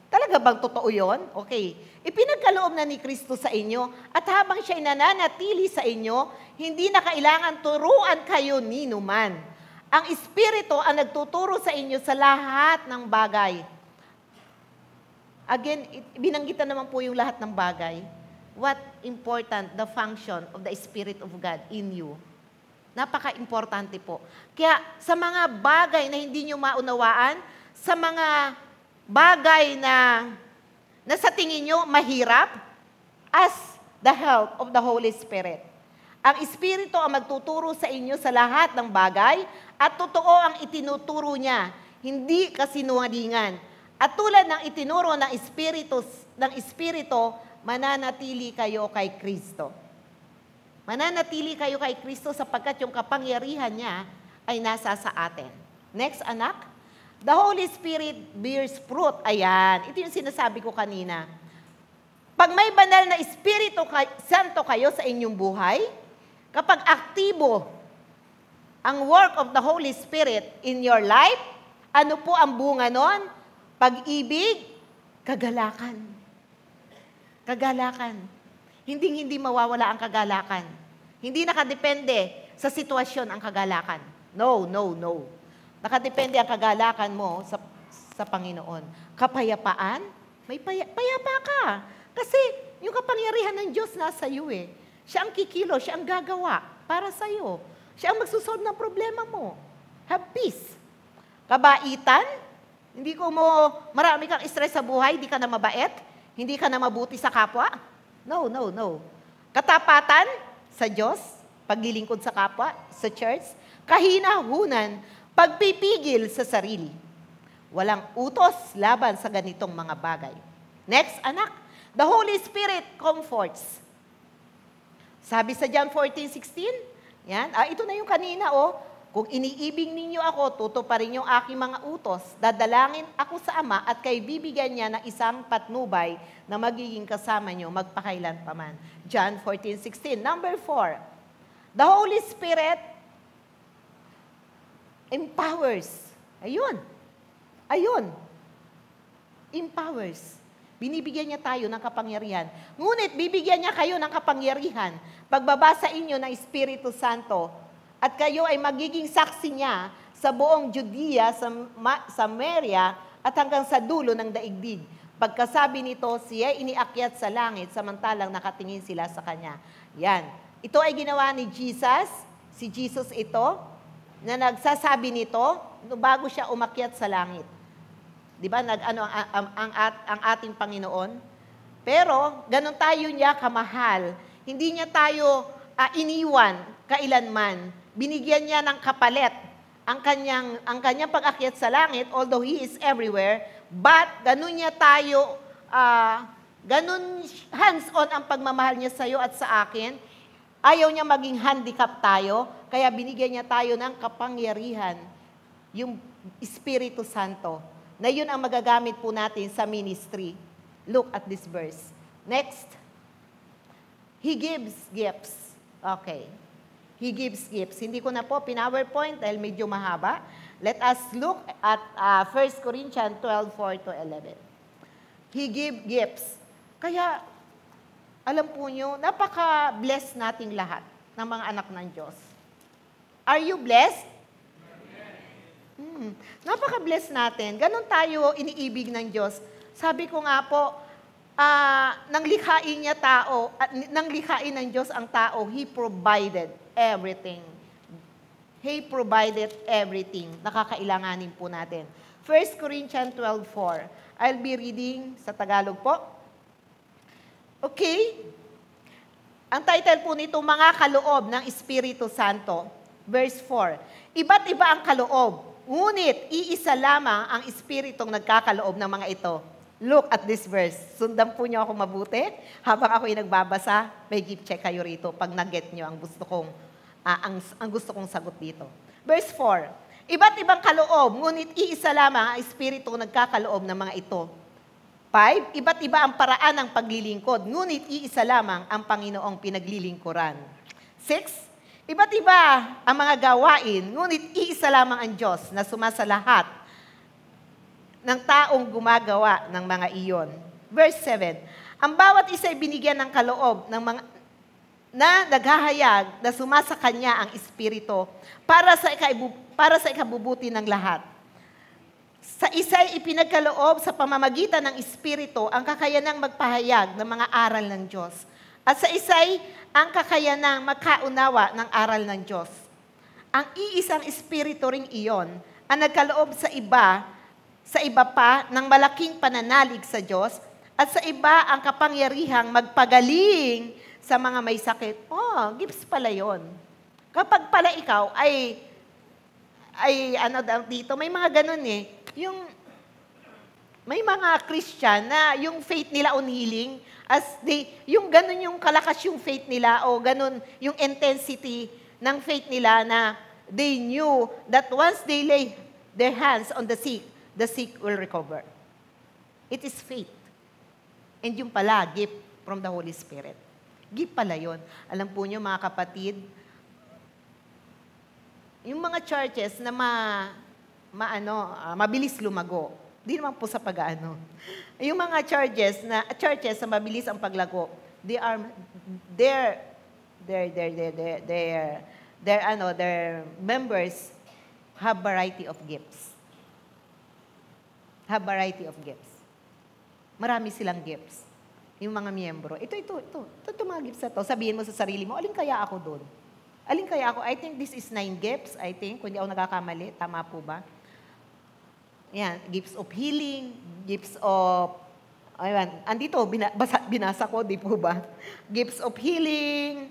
talaga bang totoo yun? Okay. Ipinagkaloob na ni Kristo sa inyo, at habang siya'y nananatili sa inyo, hindi na kailangan turuan kayo ni numan. Ang Espiritu ang nagtuturo sa inyo sa lahat ng bagay. Again, binanggitan naman po yung lahat ng bagay. What important the function of the Spirit of God in you. Napaka-importante po. Kaya sa mga bagay na hindi nyo maunawaan, sa mga bagay na sa tingin nyo mahirap, ask the help of the Holy Spirit. Ang Espiritu ang magtuturo sa inyo sa lahat ng bagay at totoo ang itinuturo niya, hindi kasinungalingan. At tulad ng itinuro ng Espiritu, mananatili kayo kay Kristo. Mananatili kayo kay Kristo sapagkat yung kapangyarihan niya ay nasa sa atin. Next, anak. The Holy Spirit bears fruit. Ayan. Ito yung sinasabi ko kanina. Pag may banal na Espiritu Santo kayo sa inyong buhay, kapag aktibo ang work of the Holy Spirit in your life, ano po ang bunga nun? Pag-ibig, kagalakan. Kagalakan. Hindi mawawala ang kagalakan. Hindi nakadepende sa sitwasyon ang kagalakan. No, no, no. Nakadepende ang kagalakan mo sa Panginoon. Kapayapaan, payapa ka. Kasi yung kapangyarihan ng Diyos nasa iyo eh. Siya ang kikilo, siya ang gagawa para sa iyo. Siya ang magsusolve ng problema mo. Have peace. Kabaitan, hindi ko mo, marami kang stress sa buhay, hindi ka na mabait, hindi ka na mabuti sa kapwa. No, no, no. Katapatan sa Diyos, paglilingkod sa kapwa, sa church, kahinahunan, pagpipigil sa sarili. Walang utos laban sa ganitong mga bagay. Next, anak, the Holy Spirit comforts. Sabi sa John 14:16, yan, ito na yung kanina, kung iniibig ninyo ako, tutuparin yung aking mga utos, dadalangin ako sa Ama at kay bibigyan niya ng isang patnubay na magiging kasama nyo magpakailan paman. John 14:16. Number 4, the Holy Spirit empowers. Ayun. Empowers. Binibigyan niya tayo ng kapangyarihan. Ngunit bibigyan niya kayo ng kapangyarihan pagbabasa inyo ng Espiritu Santo at kayo ay magiging saksi niya sa buong Judea, sa Samaria at hanggang sa dulo ng daigdig. Pagkasabi nito, siya iniakyat sa langit samantalang nakatingin sila sa kanya. Yan. Ito ay ginawa ni Jesus. Si Jesus ito na nagsasabi nito bago siya umakyat sa langit. Di ba? Ang ating Panginoon. Pero, ganun tayo niya kamahal. Hindi niya tayo iniwan kailanman. Binigyan niya ng kapalit ang kanyang pag-akyat sa langit, although He is everywhere, but ganun niya tayo, ganun hands-on ang pagmamahal niya sa iyo at sa akin. Ayaw niya maging handicap tayo, kaya binigyan niya tayo ng kapangyarihan, yung Espiritu Santo, na yun ang magagamit po natin sa ministry. Look at this verse. Next. He gives gifts. Okay. He gives gifts. Hindi ko na po PowerPoint dahil medyo mahaba. Let us look at 1 Corinthians 12:4-11. He gives gifts. Kaya, alam po nyo, napaka-blessed nating lahat ng mga anak ng Diyos. Are you blessed? Napaka-bless natin. Ganon tayo iniibig ng Diyos. Sabi ko nga po, nang likhain niya tao, nang likhain ng Diyos ang tao, He provided everything. He provided everything. Nakakailanganin po natin. 1 Corinthians 12:4. I'll be reading sa Tagalog po. Okay? Ang title po nito, Mga Kaloob ng Espiritu Santo. Verse 4. Iba't iba ang kaloob. Ngunit, iisa lamang ang Espiritong nagkakaloob ng mga ito. Look at this verse. Sundan po niyo ako mabuti. Habang ako'y nagbabasa, may gift check kayo rito pag nag-get niyo ang gusto kong sagot dito. Verse 4. Iba't ibang kaloob, ngunit iisa lamang ang Espiritong nagkakaloob ng mga ito. 5. Iba't iba ang paraan ng paglilingkod, ngunit iisa lamang ang Panginoong pinaglilingkuran. 6. Iba't iba ang mga gawain, ngunit iisa lamang ang Diyos na sumasalahat ng taong gumagawa ng mga iyon. Verse 7. Ang bawat isa ay binigyan ng kaloob ng mga na naghahayag na sumasa kanya ang Espiritu para sa ikabubuti ng lahat. Sa isa'y ipinagkaloob sa pamamagitan ng Espiritu ang kakayanang magpahayag ng mga aral ng Diyos. At sa isa'y ang kakayanang magkaunawa ng aral ng Diyos. Ang iisang Espiritu ring iyon ang nagkaloob sa iba pa ng malaking pananalig sa Diyos at sa iba ang kapangyarihang magpagaling sa mga may sakit. Gifts pala yun. Kapag pala ikaw dito, may mga ganun eh. May mga Christian na yung faith nila on healing, yung ganun yung kalakas yung faith nila o ganun yung intensity ng faith nila na they knew that once they lay their hands on the sick will recover. It is faith. And yung pala, gift from the Holy Spirit. Gift pala yun. Alam po nyo mga kapatid, yung mga churches na mabilis lumago, di naman po sa pag-ano. Yung mga churches na mabilis ang paglago, their members have variety of gifts. Have variety of gifts. Marami silang gifts. Yung mga miyembro. Ito mga gifts na to. Sabihin mo sa sarili mo, alin kaya ako doon? Alin kaya ako? I think this is 9 gifts, I think. Kung di ako nagkakamali, tama po ba? Yan, gifts of healing, gifts of, ayun, andito, binasa ko, di po ba? Gifts of healing,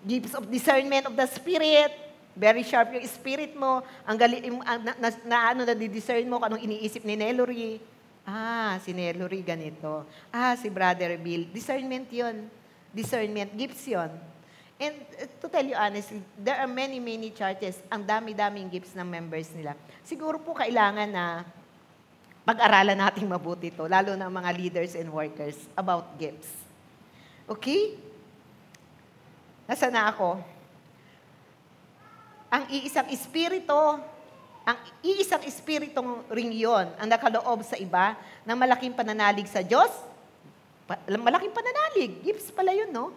gifts of discernment of the Spirit, very sharp yung spirit mo, ang galing, na-discern mo kung anong iniisip ni Nelory. Si Nelory ganito. Si Brother Bill, discernment yon. Discernment, gifts yon. And to tell you honestly, there are many churches, ang dami-daming gifts ng members nila. Siguro po kailangan na pag-aralan natin mabuti ito, lalo na mga leaders and workers about gifts. Okay? Nasaan na ako? Ang iisang espiritong ring yon ang nakaloob sa iba ng malaking pananalig sa Diyos. Malaking pananalig. Gifts pala yun, no?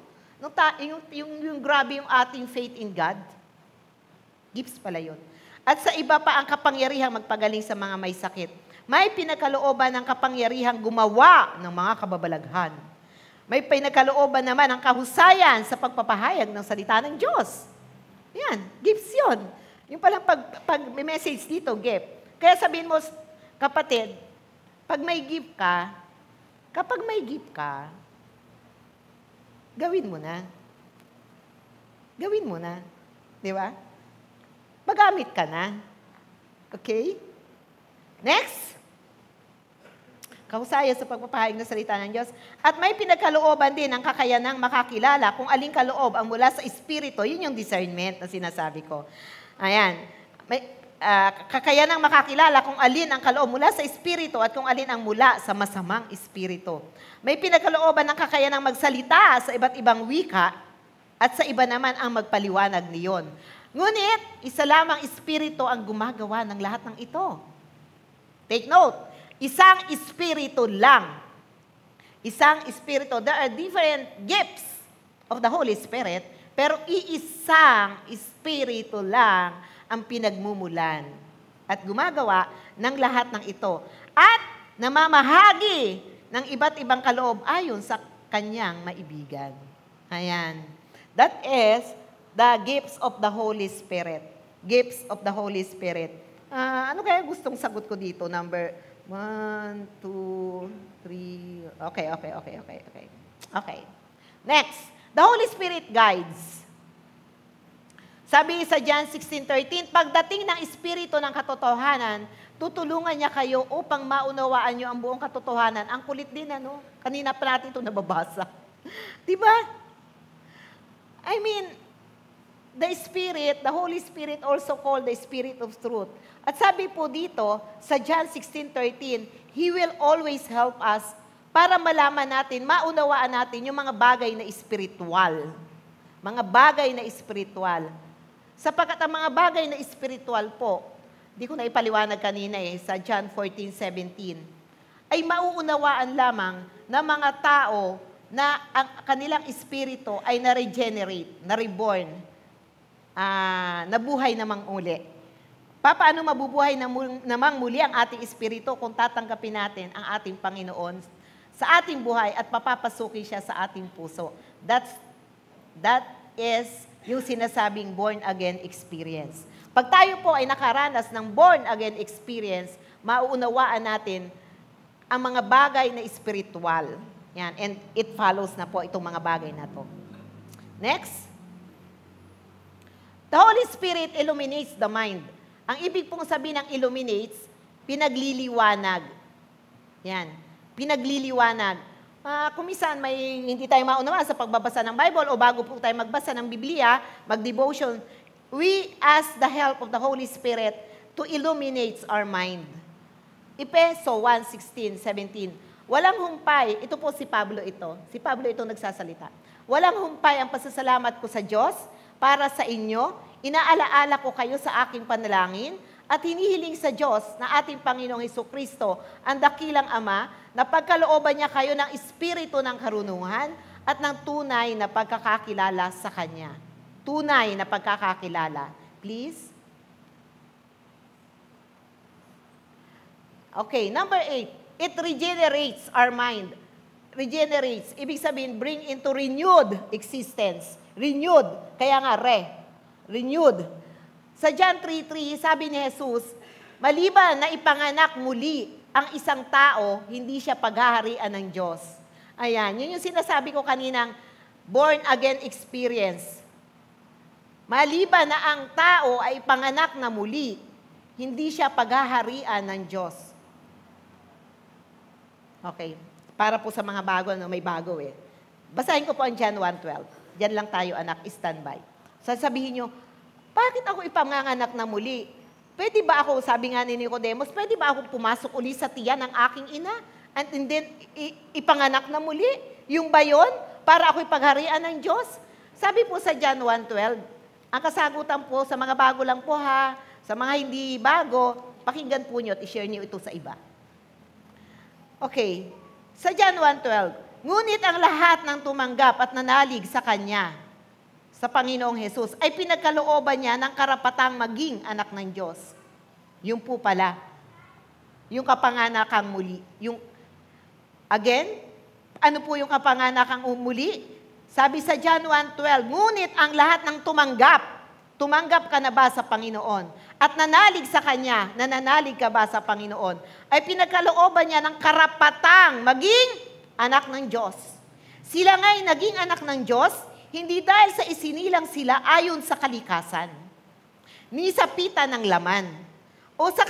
Yung grabe yung ating faith in God. Gifts pala yun. At sa iba pa ang kapangyarihang magpagaling sa mga may sakit. May pinagkalooban ng kapangyarihang gumawa ng mga kababalaghan. May pinagkalooban naman ang kahusayan sa pagpapahayag ng salita ng Diyos. Yan, gifts yun. Yung palang pag may message dito, gift. Kaya sabihin mo, kapatid, kapag may gift ka, gawin mo na. Gawin mo na. Di ba? Magamit ka na. Okay? Next. Kahusaya sa pagpapahayag ng salita ng Diyos. At may pinagkalooban din ang kakayanang makakilala kung aling kaloob ang mula sa Espiritu. Yun yung discernment na sinasabi ko. Ayan. May kakayanang makakilala kung alin ang kaloob mula sa Espiritu at kung alin ang mula sa masamang Espiritu. May pinagkalooban ng kakayanang magsalita sa iba't ibang wika at sa iba naman ang magpaliwanag niyon. Ngunit, isa lamang Espiritu ang gumagawa ng lahat ng ito. Take note. Isang Espiritu lang. Isang Espiritu. There are different gifts of the Holy Spirit, pero iisang Espiritu lang ang pinagmumulan at gumagawa ng lahat ng ito. At namamahagi ng iba't ibang kaloob ayon sa kanyang maibigan. Ayan. That is the gifts of the Holy Spirit. Gifts of the Holy Spirit. Ano kaya gustong sagot ko dito? Number 1, 2, 3. Okay. Next. The Holy Spirit guides. Sabi sa John 16:13, pagdating ng Espiritu ng katotohanan, tutulungan niya kayo upang maunawaan niyo ang buong katotohanan. Ang kulit din, ano? Kanina pa natin ito nababasa. Diba? I mean, the Spirit, the Holy Spirit also called the Spirit of Truth. At sabi po dito, sa John 16:13, He will always help us para malaman natin, maunawaan natin yung mga bagay na espiritual. Mga bagay na espiritual. Sapagkat ang mga bagay na espiritual po, di ko na ipaliwanag kanina sa John 14:17, ay mauunawaan lamang ng mga tao na ang kanilang espiritu ay na-regenerate, na-reborn, nabuhay namang uli. Paano mabubuhay namang muli ang ating espiritu kung tatanggapin natin ang ating Panginoon sa ating buhay at papapasukin siya sa ating puso? That is yung sinasabing born-again experience. Pag tayo po ay nakaranas ng born-again experience, mauunawaan natin ang mga bagay na espiritual. Yan. And it follows na po itong mga bagay na to. Next. The Holy Spirit illuminates the mind. Ang ibig pong sabihin ng illuminates, pinagliliwanag. Yan. Pinagliliwanag. Kung minsan may hindi tayo maunawa sa pagbabasa ng Bible o bago po tayo magbasa ng Biblia, mag-devotion, we ask the help of the Holy Spirit to illuminate our mind. Efeso 1:16-17. Walang humpay, ito po si Pablo ito. Si Pablo ito nagsasalita. Walang humpay ang pasasalamat ko sa Diyos para sa inyo. Inaalaala ko kayo sa aking panalangin at hinihiling sa Diyos na ating Panginoong Hesukristo, ang dakilang Ama, na pagkalooban niya kayo ng espiritu ng karunungan at ng tunay na pagkakakilala sa Kanya. Tunay na pagkakakilala. Please. Okay, number 8, it regenerates our mind. Regenerates, ibig sabihin, bring into renewed existence. Renewed, kaya nga renewed. Sa John 3:3, sabi ni Jesus, maliban na ipanganak muli ang isang tao, hindi siya paghaharian ng Diyos. Ayan, yun yung sinasabi ko kaninang born again experience. Maliban na ang tao ay ipanganak na muli, hindi siya paghaharian ng Diyos. Okay, para po sa mga bago, may bago eh. Basahin ko po ang John 1:12. Diyan lang tayo anak, standby. Sasabihin nyo, bakit ako ipanganganak na muli? Pwede ba ako, sabi nga ni Nicodemus, pwede ba ako pumasok uli sa tiyan ng aking ina? And then, ipanganak na muli? Yung ba yun? Para ako ipagharian ng Diyos? Sabi po sa John 1:12, ang kasagutan po sa mga bago lang po ha, sa mga hindi bago, pakinggan po nyo at i-share nyo ito sa iba. Okay, sa John 1:12, ngunit ang lahat ng tumanggap at nanalig sa Kanya, sa Panginoong Jesus, ay pinagkalooban niya ng karapatang maging anak ng Diyos. Yung po pala, yung kapanganakang muli. Again, ano po yung kapanganakang muli? Sabi sa John 1:12, ngunit ang lahat ng tumanggap ka na ba sa Panginoon? At nanalig sa Kanya, nananalig ka ba sa Panginoon? Ay pinagkalooban niya ng karapatang maging anak ng Diyos. Sila nga'y naging anak ng Diyos, hindi dahil sa isinilang sila ayon sa kalikasan, ni sa pita ng laman, o sa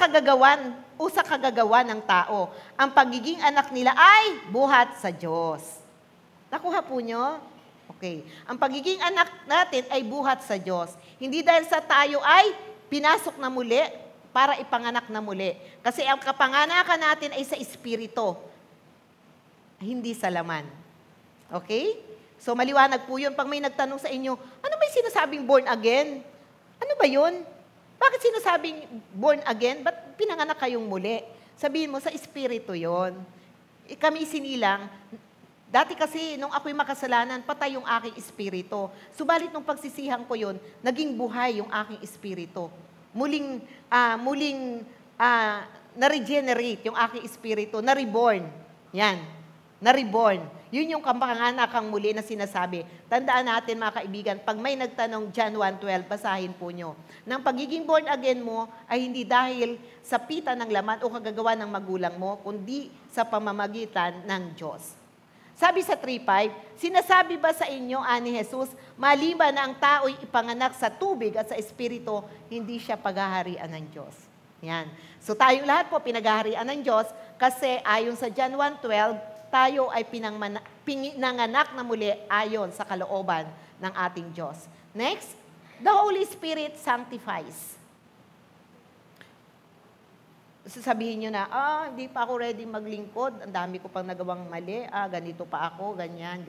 kagagawan ng tao. Ang pagiging anak nila ay buhat sa Diyos. Nakuha po nyo? Okay. Ang pagiging anak natin ay buhat sa Diyos. Hindi dahil sa tayo ay pinasok na muli para ipanganak na muli. Kasi ang kapanganakan natin ay sa espiritu, hindi sa laman. Okay? So maliwanag po yun. Pag may nagtanong sa inyo, ano ba yung sinasabing born again? Ano ba yun? Bakit sinasabing born again? Ba't pinanganak kayong muli? Sabihin mo, sa espiritu yon. Kami sinilang, dati kasi nung ako'y makasalanan, patay yung aking espiritu. Subalit nung pagsisihan ko yun, naging buhay yung aking espiritu. Muling na-regenerate yung aking espiritu, na-reborn. Yan, na-reborn. Yun yung kapanganakang muli na sinasabi. Tandaan natin mga kaibigan, pag may nagtanong John 1:12, basahin po nyo. Nang pagiging born again mo ay hindi dahil sa pita ng laman o kagagawa ng magulang mo, kundi sa pamamagitan ng Diyos. Sabi sa 3:5, sinasabi ba sa inyo, ani Jesus, maliban na ang tao'y ipanganak sa tubig at sa espiritu, hindi siya paghaharian ng Diyos. Yan. So tayong lahat po pinaghaharian ng Diyos kasi ayon sa John 1:12, tayo ay pinanganak na muli ayon sa kalooban ng ating Diyos. Next, the Holy Spirit sanctifies. Sasabihin nyo na, hindi pa ako ready maglingkod, ang dami ko pang nagawang mali, ganito pa ako, ganyan.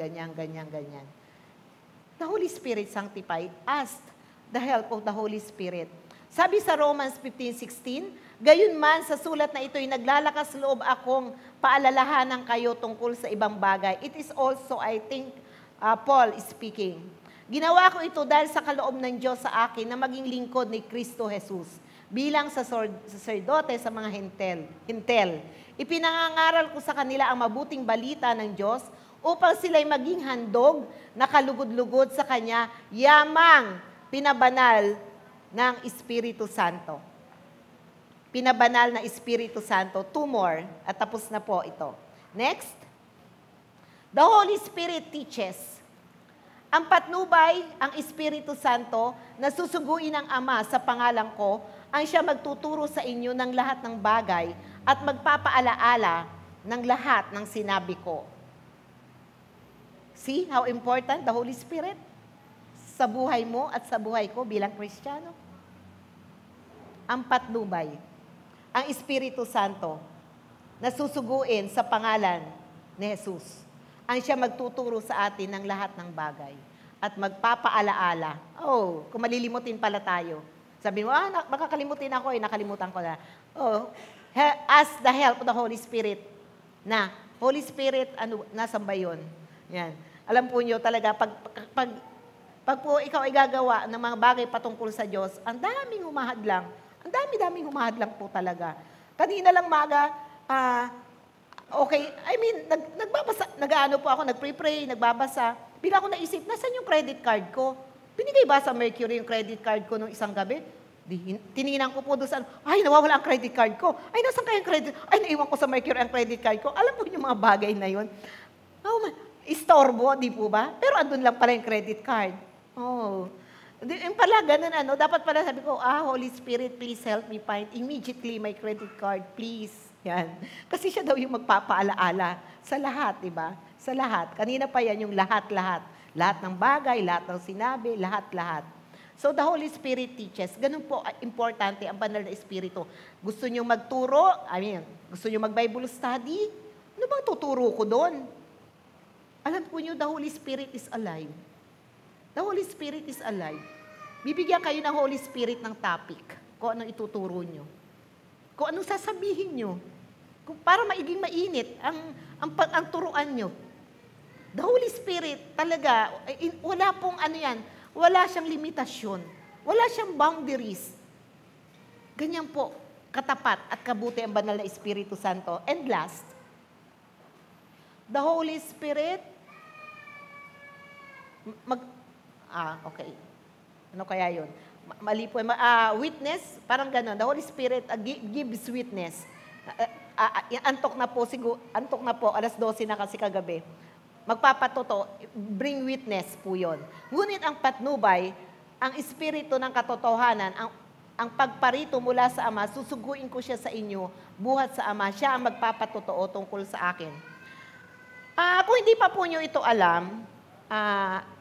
The Holy Spirit sanctifies us, the help of the Holy Spirit. Sabi sa Romans 15:16, gayon man sa sulat na ito'y naglalakas loob akong paalalahanan kayo tungkol sa ibang bagay. It is also, I think, Paul is speaking. Ginawa ko ito dahil sa kaloob ng Diyos sa akin na maging lingkod ni Kristo Jesus bilang saserdote sa mga hintel. Ipinangangaral ko sa kanila ang mabuting balita ng Diyos upang sila'y maging handog na kalugod-lugod sa Kanya, yamang pinabanal ng Espiritu Santo. Pinabanal na Espiritu Santo. 2 more. At tapos na po ito. Next. The Holy Spirit teaches. Ang patnubay, ang Espiritu Santo, na susuguin ng Ama sa pangalan ko, ang siya magtuturo sa inyo ng lahat ng bagay at magpapaalaala ng lahat ng sinabi ko. See how important the Holy Spirit? Sa buhay mo at sa buhay ko bilang Kristiyano. Ang patnubay, ang Espiritu Santo, na susuguin sa pangalan ni Jesus. Ang siya magtuturo sa atin ng lahat ng bagay at magpapaalaala. Kung malilimutin pala tayo. Sabi mo, makakalimutin ako, nakalimutan ko na. Ask the help of the Holy Spirit. Holy Spirit, nasan ba yun? Yan. Alam po nyo talaga, pag po ikaw ay gagawa ng mga bagay patungkol sa Diyos, ang daming humahadlang. Ang dami-daming humahadlang po talaga. Kanina lang maga, Okay, I mean, nagbabasa, nag-ano po ako, nagpray-pray, nagbabasa. Bigla ko naisip, nasan yung credit card ko? Binigay ba sa Mercury yung credit card ko nung isang gabi? Tiningnan ko po doon sa, ay, nawawala ang credit card ko. Ay, nasan kaya yung credit? Ay, naiwan ko sa Mercury ang credit card ko. Alam po yung mga bagay na yun. Oh, istorbo, di po ba? Pero andun lang pala yung credit card. Oh. Yung pala, ganun dapat pala sabi ko, Holy Spirit, please help me find immediately my credit card, please. Yan. Kasi siya daw yung magpapaalaala sa lahat, di ba? Sa lahat. Kanina pa yan yung lahat-lahat. Lahat ng bagay, lahat ng sinabi, lahat-lahat. So the Holy Spirit teaches. Ganun po, importante ang banal na Espiritu. Gusto nyo magturo? Gusto nyo mag-Bible study? Ano bang tuturo ko doon? Alam po nyo, the Holy Spirit is alive. The Holy Spirit is alive. Bibigyan kayo ng Holy Spirit ng topic kung anong ituturo nyo. Kung anong sasabihin nyo. Para maiging mainit ang turuan nyo. The Holy Spirit talaga, wala pong wala siyang limitasyon. Wala siyang boundaries. Ganyan po, katapat at kabuti ang banal na Espiritu Santo. And last, the Holy Spirit, okay. Ano kaya yun? Mali po. Witness, parang gano'n. The Holy Spirit gives witness. Antok na po, alas 12 na kasi kagabi. Magpapatoto, bring witness po yun. Ngunit ang patnubay, ang espiritu ng katotohanan, ang pagparito mula sa Ama, susuguin ko siya sa inyo, buhat sa Ama, siya ang magpapatotoo tungkol sa akin. Kung hindi pa po nyo ito alam,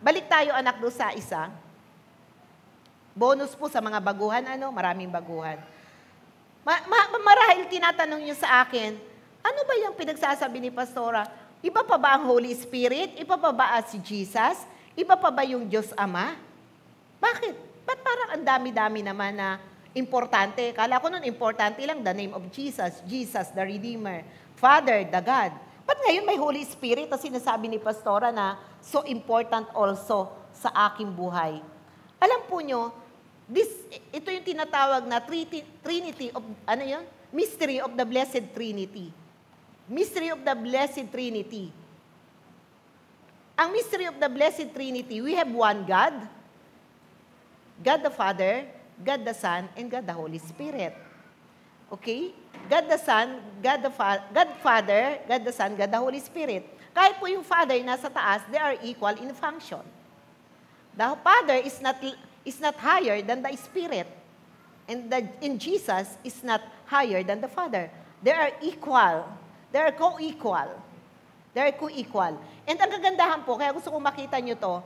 balik tayo anak do sa isa. Bonus po sa mga baguhan, maraming baguhan. Marahil tinatanong niyo sa akin, ano ba yung pinagsasabi ni Pastora? Iba pa ba ang Holy Spirit? Iba pa ba si Jesus? Iba pa ba yung Diyos Ama? Bakit? Ba't parang ang dami-dami naman na importante? Kala ko nun importante lang the name of Jesus, Jesus the Redeemer, Father, the God. Ba't ngayon may Holy Spirit na sinasabi ni Pastora na so important also sa aking buhay? Alam po nyo, ito yung tinatawag na Trinity of, Mystery of the Blessed Trinity. Mystery of the Blessed Trinity. Ang Mystery of the Blessed Trinity, we have one God, God the Father, God the Son, and God the Holy Spirit. Okay? God the Son, God Father, God the Son, God the Holy Spirit. Kahit po yung Father nasa taas, they are equal in function. The Father is not higher than the Spirit. And Jesus is not higher than the Father. They are equal. They are co-equal. They are co-equal. And ang kagandahan po, kaya gusto kong makita nyo to,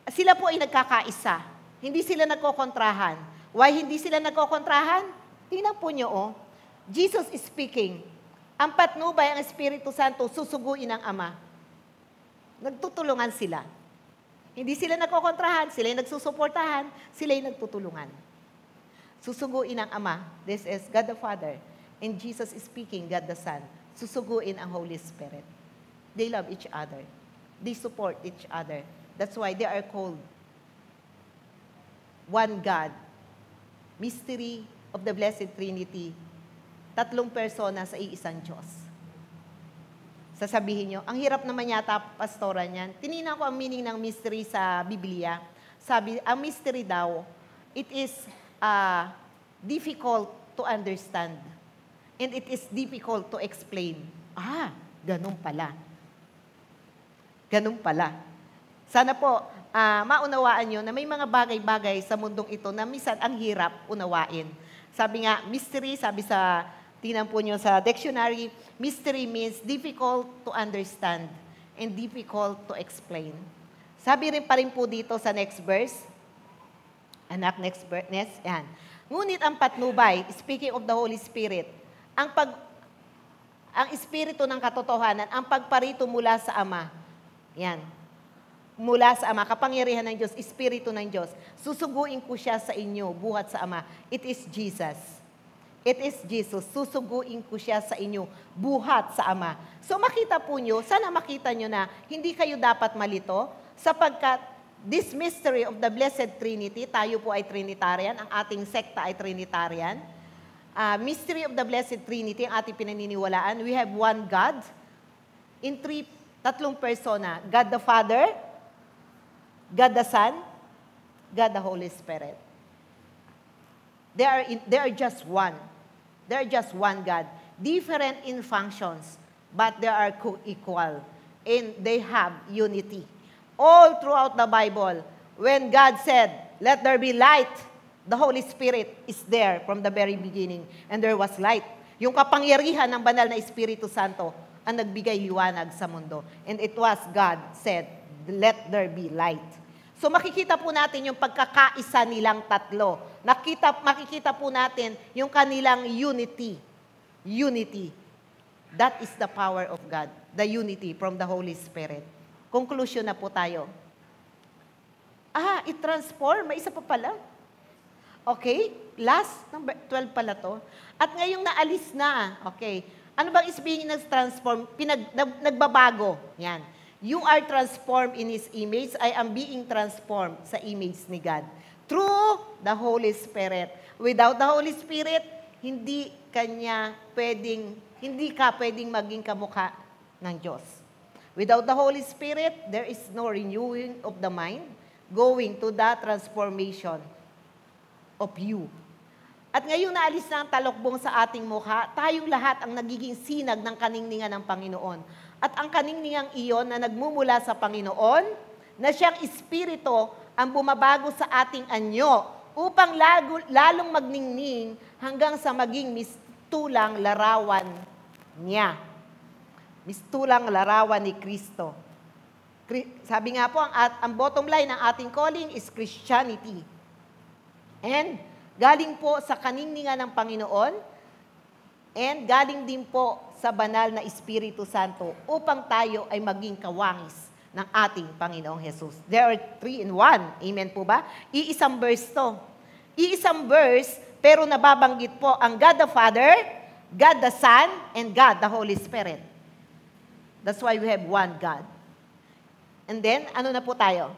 sila po ay nagkakaisa. Hindi sila nagkokontrahan. Why hindi sila nagkokontrahan? Tingnan po nyo, Jesus is speaking. Ang patnubay, ang Espiritu Santo, susuguin ng Ama. Nagtutulungan sila. Hindi sila nagkokontrahan, sila yung nagsusuportahan, sila yung nagtutulungan. Susuguin ang Ama. This is God the Father. And Jesus is speaking, God the Son. Susuguin ang Holy Spirit. They love each other. They support each other. That's why they are called one God. Mystery of the Blessed Trinity. Tatlong persona sa iisang Diyos. Sasabihin nyo, ang hirap naman yata, pastora niyan. Tinignan ko ang meaning ng mystery sa Biblia. Sabi, ang mystery daw, it is difficult to understand. And it is difficult to explain. Ganun pala. Ganun pala. Sana po, maunawaan nyo na may mga bagay-bagay sa mundong ito na minsan ang hirap unawain. Sabi nga, mystery, tingnan po nyo sa dictionary, mystery means difficult to understand and difficult to explain. Sabi rin pa rin po dito sa next verse, anak, next verse, yan. Ngunit ang patnubay, speaking of the Holy Spirit, ang Espiritu ng katotohanan, ang pagparito mula sa Ama, yan, mula sa Ama, kapangyarihan ng Diyos, Espiritu ng Diyos, susuguin ko siya sa inyo, buhat sa Ama. It is Jesus. It is Jesus. Susuguin ko siya sa inyo, buhat sa Ama. So makita po nyo, sana makita nyo na hindi kayo dapat malito, sapagkat this mystery of the Blessed Trinity, tayo po ay Trinitarian, ang ating sekta ay Trinitarian, mystery of the Blessed Trinity, ang ating pinaniniwalaan. We have one God in tatlong persona. God the Father, God the Son, God the Holy Spirit. They are just one. They are just one God. Different in functions, but they are co-equal. And they have unity. All throughout the Bible, when God said, "Let there be light," the Holy Spirit is there from the very beginning. And there was light. Yung kapangyarihan ng banal na Espiritu Santo ang nagbigay liwanag sa mundo. And it was God said, "Let there be light." So makikita po natin yung pagkakaisa nilang tatlo. Makikita po natin yung kanilang unity. Unity. That is the power of God. The unity from the Holy Spirit. Conclusion na po tayo. It transform. May isa pa pala. Okay? Last, number 12 pala to. At ngayong naalis na, okay, ano bang is being transform? Nagbabago. Yan. You are transformed in His image. I am being transformed sa image ni God. Through the Holy Spirit. Without the Holy Spirit, hindi ka pwedeng maging kamukha ng Diyos. Without the Holy Spirit, there is no renewing of the mind, going to the transformation of you. At ngayon naalis na ang talokbong sa ating mukha, tayong lahat ang nagiging sinag ng kaningningan ng Panginoon. At ang kaningningang iyon na nagmumula sa Panginoon, na siyang Espiritu ang bumabago sa ating anyo upang lalong magningning hanggang sa maging mistulang larawan niya. Mistulang larawan ni Kristo. Sabi nga po, ang bottom line ng ating calling is Christianity. And galing po sa kaningningan ng Panginoon, and galing din po sa banal na Espiritu Santo upang tayo ay maging kawangis ng ating Panginoong Jesus. There are 3 in 1. Amen po ba? Iisang verse to. Iisang verse, pero nababanggit po ang God the Father, God the Son, and God the Holy Spirit. That's why we have one God. And then, ano na po tayo?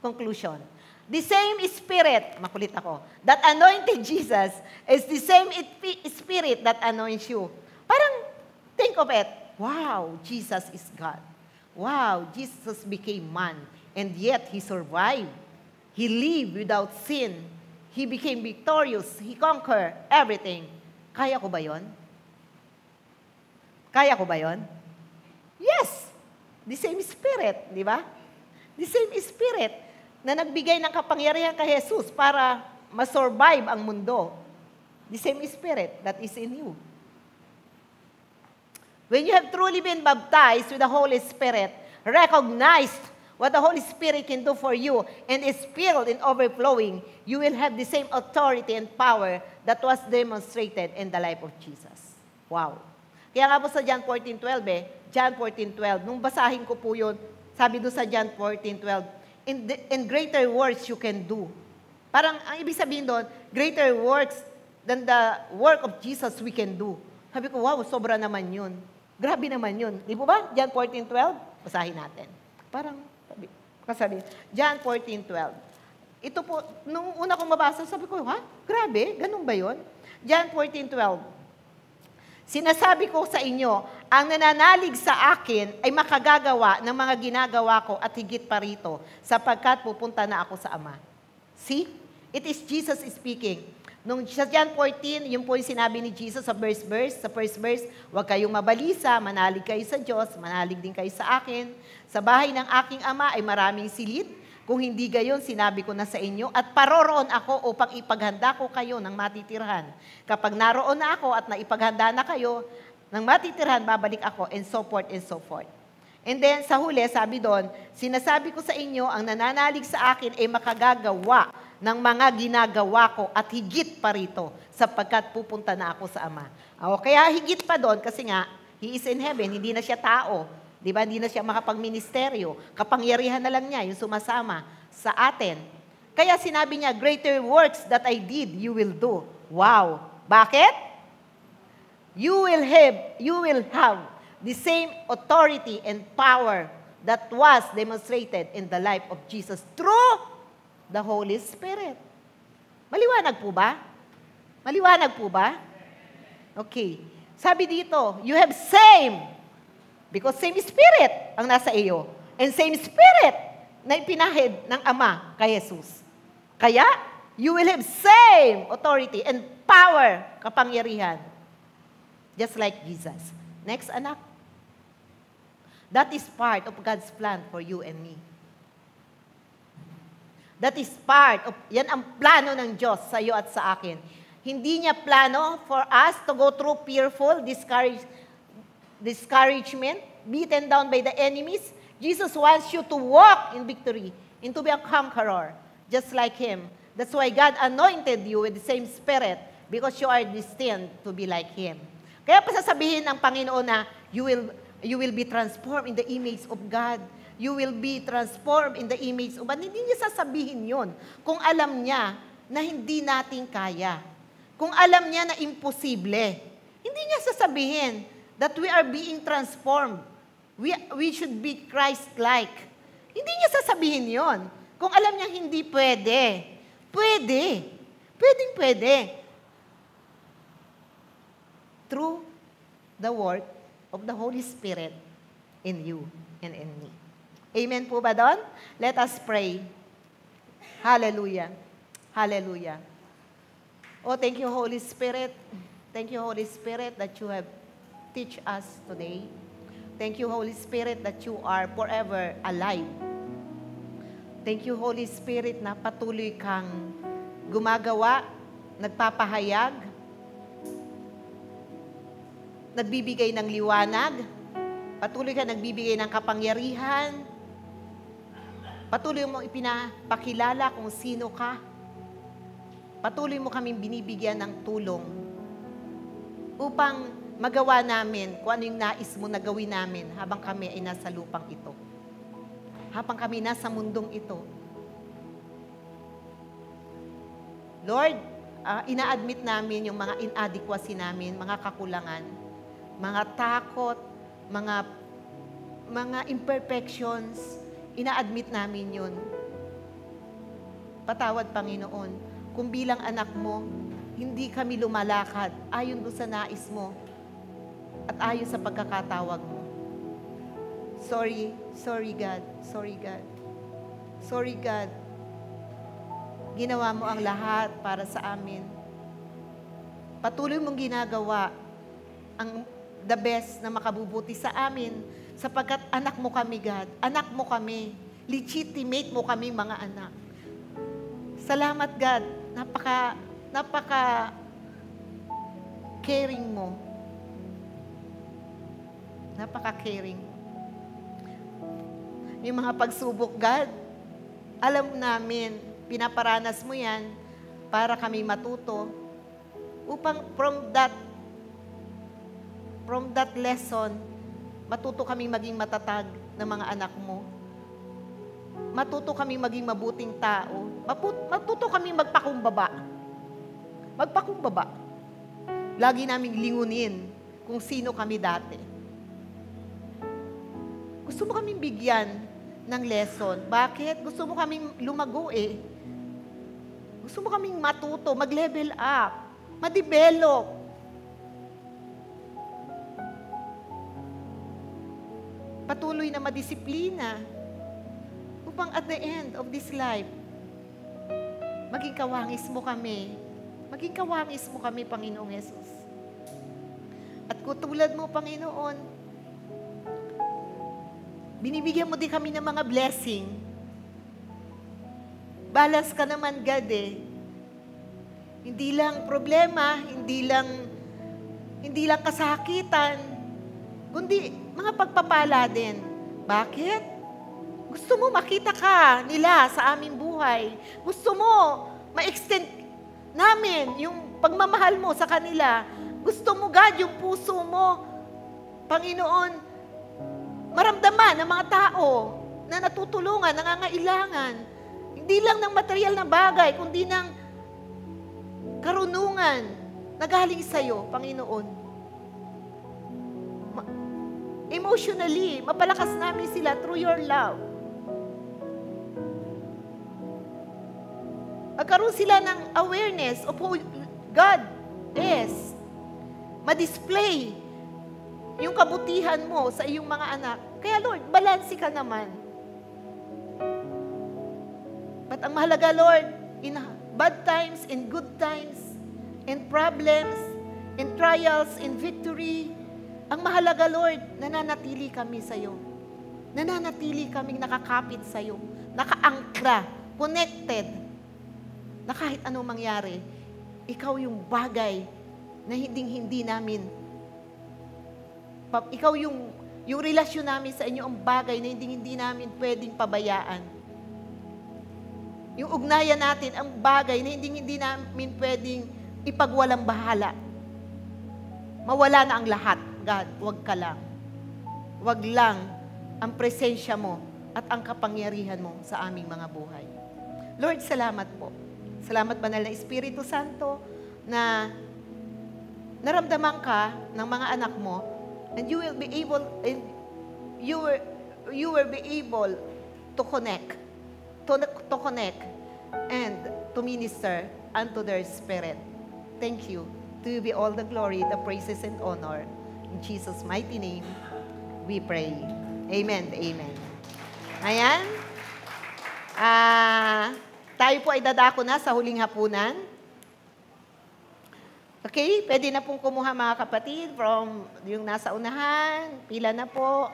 Conclusion. The same Spirit, makulit ako, that anointed Jesus is the same Spirit that anoints you. Parang, think of it. Wow, Jesus is God. Wow, Jesus became man. And yet, He survived. He lived without sin. He became victorious. He conquered everything. Kaya ko ba yon? Kaya ko ba yon? Yes. The same Spirit, di ba? The same Spirit na nagbigay ng kapangyarihan kay Jesus para ma-survive ang mundo. The same Spirit that is in you. When you have truly been baptized with the Holy Spirit, recognized what the Holy Spirit can do for you, and is filled and overflowing, you will have the same authority and power that was demonstrated in the life of Jesus. Wow. Kaya nga po sa John 14:12 John 14:12, nung basahin ko po yun, sabi doon sa John 14:12, in greater works you can do. Parang, ang ibig sabihin doon, greater works than the work of Jesus we can do. Sabi ko, wow, sobra naman yun. Grabe naman yun. Di po ba? John 14:12, basahin natin. Parang, sabi, John 14:12. Ito po, nung una kong mabasa, sabi ko, grabe, ganun ba yun? John 14:12. Sinasabi ko sa inyo, ang nananalig sa akin ay makagagawa ng mga ginagawa ko at higit pa rito, sapagkat pupunta na ako sa Ama. See? It is Jesus speaking. Nung sa John 14, yun po yung sinabi ni Jesus sa first verse, huwag kayong mabalisa, manalig kayo sa Diyos, manalig din kayo sa akin. Sa bahay ng aking Ama ay maraming silid. Kung hindi gayon, sinabi ko na sa inyo, at paroroon ako upang ipaghanda ko kayo ng matitirhan. Kapag naroon na ako at naipaghanda na kayo ng matitirhan, babalik ako, and so forth and so forth. And then, sa huli, sabi doon, sinasabi ko sa inyo, ang nananalig sa akin ay makagagawa ng mga ginagawa ko at higit pa rito, sapagkat pupunta na ako sa Ama. Kaya higit pa doon, kasi nga, He is in heaven, hindi na siya tao. Di ba? Hindi na siya makapagministeryo. Kapangyarihan na lang niya, yung sumasama sa atin. Kaya sinabi niya, greater works that I did, you will do. Wow! Bakit? You will have the same authority and power that was demonstrated in the life of Jesus through the Holy Spirit. Maliwanag po ba? Maliwanag po ba? Okay. Sabi dito, you have same. Because same Spirit ang nasa iyo. And same Spirit na ipinahid ng Ama kay Jesus. Kaya, you will have same authority and power, kapangyarihan. Just like Jesus. Next, anak. That is part of God's plan for you and me. That is part of, yan ang plano ng Diyos sa iyo at sa akin. Hindi niya plano for us to go through fearful, discouragement, beaten down by the enemies. Jesus wants you to walk in victory and to be a conqueror, just like Him. That's why God anointed you with the same Spirit because you are destined to be like Him. Kaya pasasabihin ng Panginoon na you will be transformed in the image of God. You will be transformed in the image of God. Hindi niya sasabihin yun kung alam niya na hindi natin kaya. Kung alam niya na imposible. Hindi niya sasabihin that we are being transformed. We should be Christ-like. Hindi niya sasabihin yon. Kung alam niya hindi pwede. Pwede. Pwede. Through the work of the Holy Spirit in you and in me. Amen po ba doon? Let us pray. Hallelujah. Hallelujah. Oh, thank you, Holy Spirit. Thank you, Holy Spirit, that you have teach us today. Thank you, Holy Spirit, that you are forever alive. Thank you, Holy Spirit, na patuloy kang gumagawa, nagpapahayag, nagbibigay ng liwanag, patuloy ka nagbibigay ng kapangyarihan, patuloy mo ipinapakilala kung sino ka, patuloy mo kaming binibigyan ng tulong upang magawa namin kung ano yung nais mo na gawin namin habang kami ay nasa lupang ito. Habang kami nasa mundong ito. Lord, ina-admit namin yung mga inadequacy namin, mga kakulangan, mga takot, mga imperfections, ina-admit namin yun. Patawad, Panginoon, kung bilang anak mo, hindi kami lumalakad ayon doon sa nais mo at ayon sa pagkakatawag mo. Sorry God. Sorry God. Ginawa mo ang lahat para sa amin. Patuloy mong ginagawa ang the best na makabubuti sa amin sapagkat anak mo kami, God. Anak mo kami. Legitimate mo kami, mga anak. Salamat, God. Napaka caring mo. Napaka-caring. Yung mga pagsubok, God, alam namin, pinaparanas mo yan para kami matuto upang from that lesson, matuto kami maging matatag na mga anak mo. Matuto kami maging mabuting tao. Matuto kami magpakumbaba. Lagi naming lingunin kung sino kami dati. Gusto mo kaming bigyan ng lesson. Bakit? Gusto mo kaming lumago eh. Gusto mo kaming matuto, mag-level up, ma-develop. Patuloy na madisiplina upang at the end of this life, maging kawangis mo kami. Maging kawangis mo kami, Panginoong Yesus. At kutulad mo, Panginoon, binibigyan mo din kami ng mga blessing. Balas ka naman, God eh. Hindi lang problema, hindi lang kasakitan, kundi mga pagpapala din. Bakit? Gusto mo makita ka nila sa aming buhay. Gusto mo ma-extend namin yung pagmamahal mo sa kanila. Gusto mo, God, yung puso mo, Panginoon, maramdaman ng mga tao na natutulungan, nangangailangan. Hindi lang ng material na bagay, kundi ng karunungan na galing sa'yo, Panginoon. Emotionally, mapalakas namin sila through your love. Magkaroon sila ng awareness of who God is. ma-display yung kabutihan mo sa iyong mga anak. Kaya Lord, balanse ka naman. But ang mahalaga, Lord, in bad times, in good times, in problems, in trials, in victory, ang mahalaga, Lord, nananatili kami sa iyo. Nananatili kaming nakakapit sa iyo, nakaangkra, connected, na kahit anong mangyari, ikaw yung bagay na hindi namin, ikaw yung relasyon namin sa inyo ang bagay na hindi namin pwedeng pabayaan. Yung ugnayan natin ang bagay na hindi namin pwedeng ipagwalang bahala. Mawala na ang lahat. God, wag ka lang. Wag lang ang presensya mo at ang kapangyarihan mo sa aming mga buhay. Lord, salamat po. Salamat, Banal na Espiritu Santo, na naramdaman ka ng mga anak mo, and you will be able, and you will be able to connect, to connect, and to minister unto their spirit. Thank you. To you be all the glory, the praises, and honor. In Jesus' mighty name, we pray. Amen. Amen. Ayan. Tayo po ay dadako na sa huling hapunan. Okay? Pwede na pong kumuha mga kapatid from yung nasa unahan. Pila na po.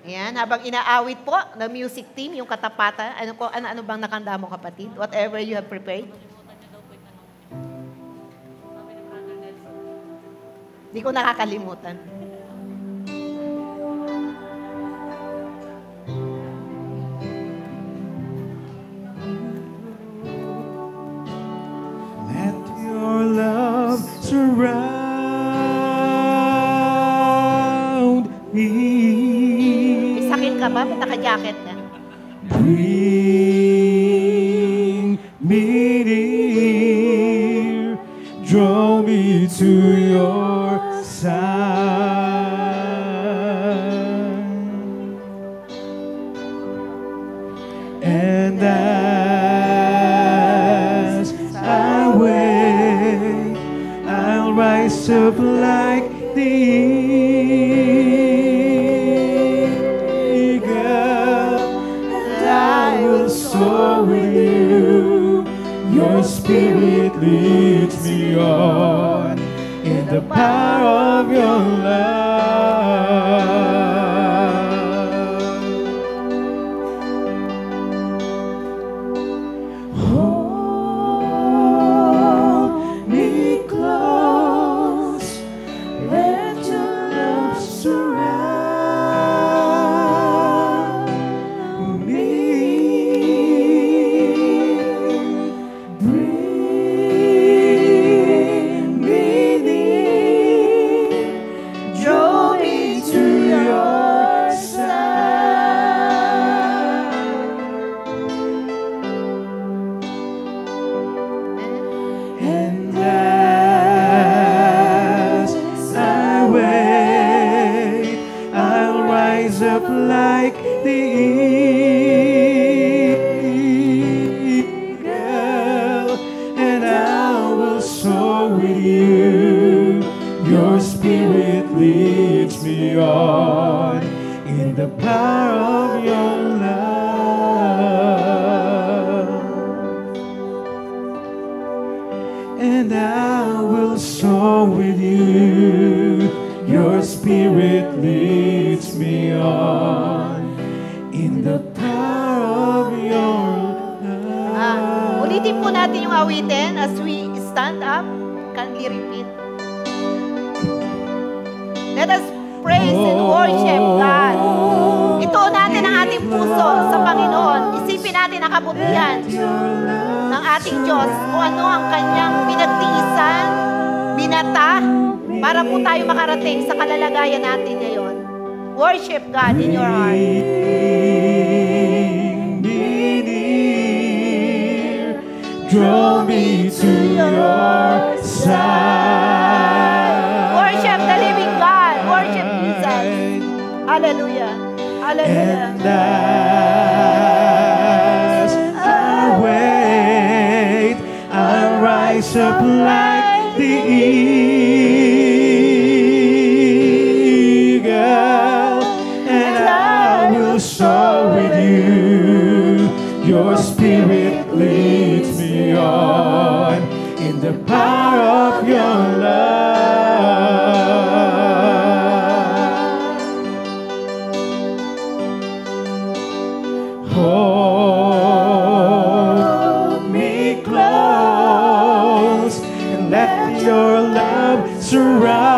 Ayan, habang inaawit po ng music team, yung katapatan, ano bang nakanda mo kapatid? Whatever you have prepared. Hindi ko nakakalimutan. Let your love surround me. May sakit ka ba? May naka-jacket na. Bring me near, draw me to your side, and as I wait, I'll rise up like the eagle, and I will soar with you. Your spirit leads me on in the power of your love. Hold me close, let your love surround me. Bring me near, draw me to your side, and as I wait, I'll rise up like the eagle, and I will soar with you. Your spirit leads me on in the power of your love, and I will soar with you. Your spirit leads me on in the power of your love. Ulitin po natin yung awitin as we stand up. Kindly repeat. Let us praise and worship God. Ituon natin ang ating puso sa Panginoon. Isipin natin ang kabutihan ng ating Diyos kung ano ang kanyang pinagtiisan, binata, para po tayo makarating sa kalalagayan natin ngayon. Worship God in your heart. Bring me near, draw me to your side. Worship the living God. Worship Jesus. Hallelujah. And as I wait, I rise up like the eagle, and I will soar with you. Your spirit leads me on in the power of your love. Hold me close and let your love surround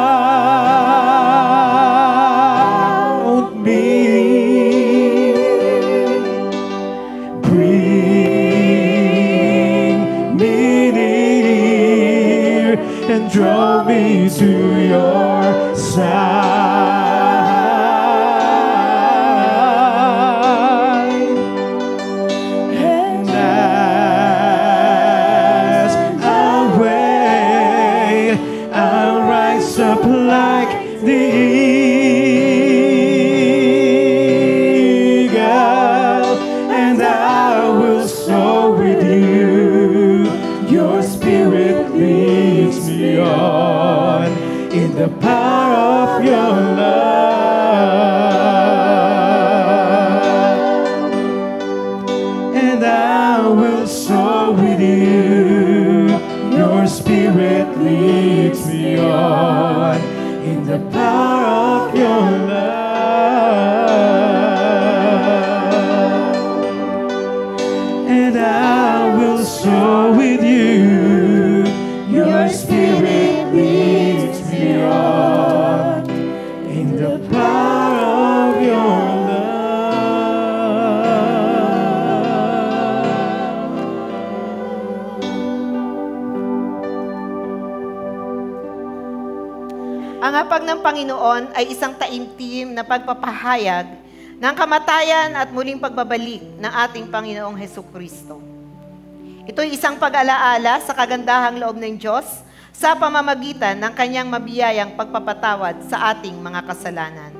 me. Bring me near and draw me to your side. And as I wait, I'll rise up like the eagle, and I will soar with you. Your spirit leads me on in the power of your love. And I will soar with you. Your spirit leads me on in the power of your love. And I will soar with you. Your spirit leads me on in the power of your Ang hapag ng Panginoon ay isang taimtim na pagpapahayag ng kamatayan at muling pagbabalik ng ating Panginoong Hesukristo. Ito'y isang pag-alaala sa kagandahang loob ng Diyos sa pamamagitan ng kanyang mabiyayang pagpapatawad sa ating mga kasalanan.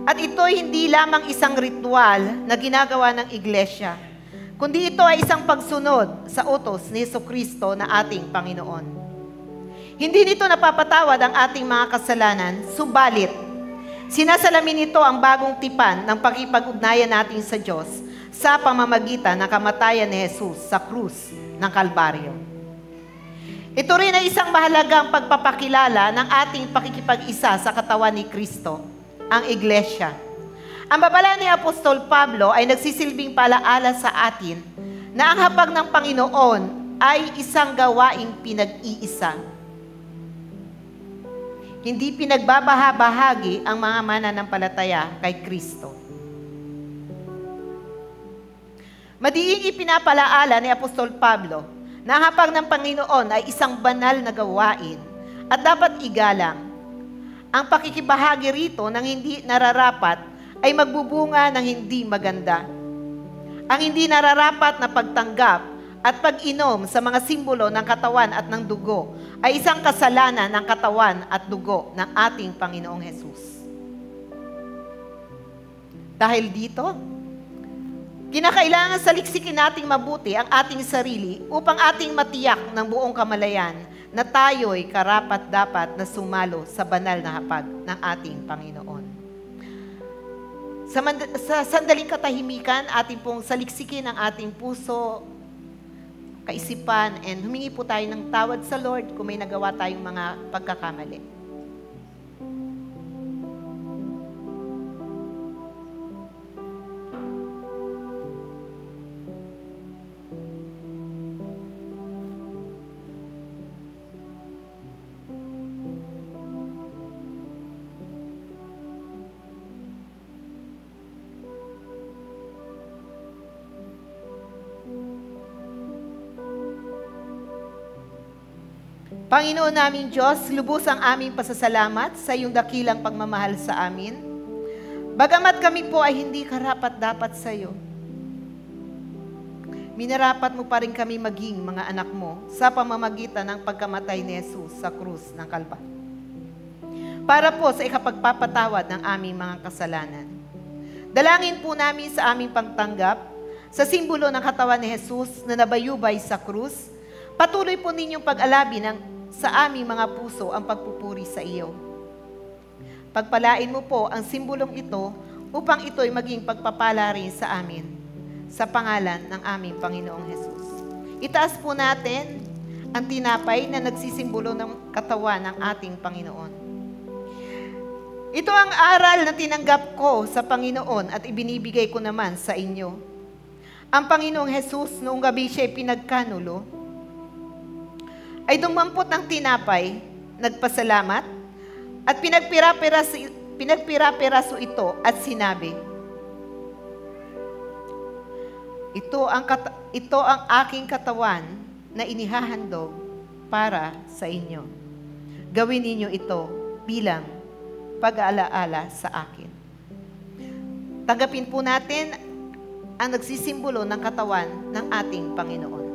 At ito'y hindi lamang isang ritual na ginagawa ng iglesia, kundi ito ay isang pagsunod sa utos ni Hesukristo na ating Panginoon. Hindi nito napapatawad ang ating mga kasalanan, subalit sinasalamin nito ang bagong tipan ng pakipag-ugnayan natin sa Diyos sa pamamagitan ng kamatayan ni Jesus sa krus ng Kalbaryo. Ito rin ay isang mahalagang pagpapakilala ng ating pakikipag-isa sa katawan ni Kristo, ang Iglesia. Ang babala ni Apostol Pablo ay nagsisilbing palaala sa atin na ang hapag ng Panginoon ay isang gawaing pinag-iisa. Hindi pinagbabahabahagi ang mga mananampalataya kay Kristo. Madiing ipinapalaala ni Apostol Pablo na ang hapag ng Panginoon ay isang banal na gawain at dapat igalang. Ang pakikibahagi rito ng hindi nararapat ay magbubunga ng hindi maganda. Ang hindi nararapat na pagtanggap at pag-inom sa mga simbolo ng katawan at ng dugo ay isang kasalanan ng katawan at dugo ng ating Panginoong Hesus. Dahil dito, kinakailangan saliksikin nating mabuti ang ating sarili upang ating matiyak ng buong kamalayan na tayo'y karapat-dapat na sumalo sa banal na hapag ng ating Panginoon. Sa sandaling katahimikan, ating pong saliksikin ang ating puso, kaisipan, and humingi po tayo ng tawad sa Lord kung may nagawa tayong mga pagkakamali. Panginoon naming Diyos, lubos ang aming pasasalamat sa iyong dakilang pagmamahal sa amin. Bagamat kami po ay hindi karapat-dapat sa iyo, minarapat mo pa rin kami maging mga anak mo sa pamamagitan ng pagkamatay ni Jesus sa krus ng Kalbaryo. Para po sa ikapagpapatawad ng aming mga kasalanan. Dalangin po namin sa aming pagtanggap sa simbolo ng katawan ni Jesus na nabayubay sa krus. Patuloy po ninyong pag-alabi sa aming mga puso ang pagpupuri sa iyo. Pagpalain mo po ang simbolong ito upang ito'y maging pagpapala rin sa amin. Sa pangalan ng aming Panginoong Jesus. Itaas po natin ang tinapay na nagsisimbolo ng katawan ng ating Panginoon. Ito ang aral na tinanggap ko sa Panginoon at ibinibigay ko naman sa inyo. Ang Panginoong Jesus, noong gabi siya'y pinagkanulo, ay dumampot ng tinapay, nagpasalamat, at pinagpira-piraso ito at sinabi, Ito ang aking katawan na inihahandog para sa inyo. Gawin ninyo ito bilang pag-aalaala sa akin. Tanggapin po natin ang nagsisimbolo ng katawan ng ating Panginoon.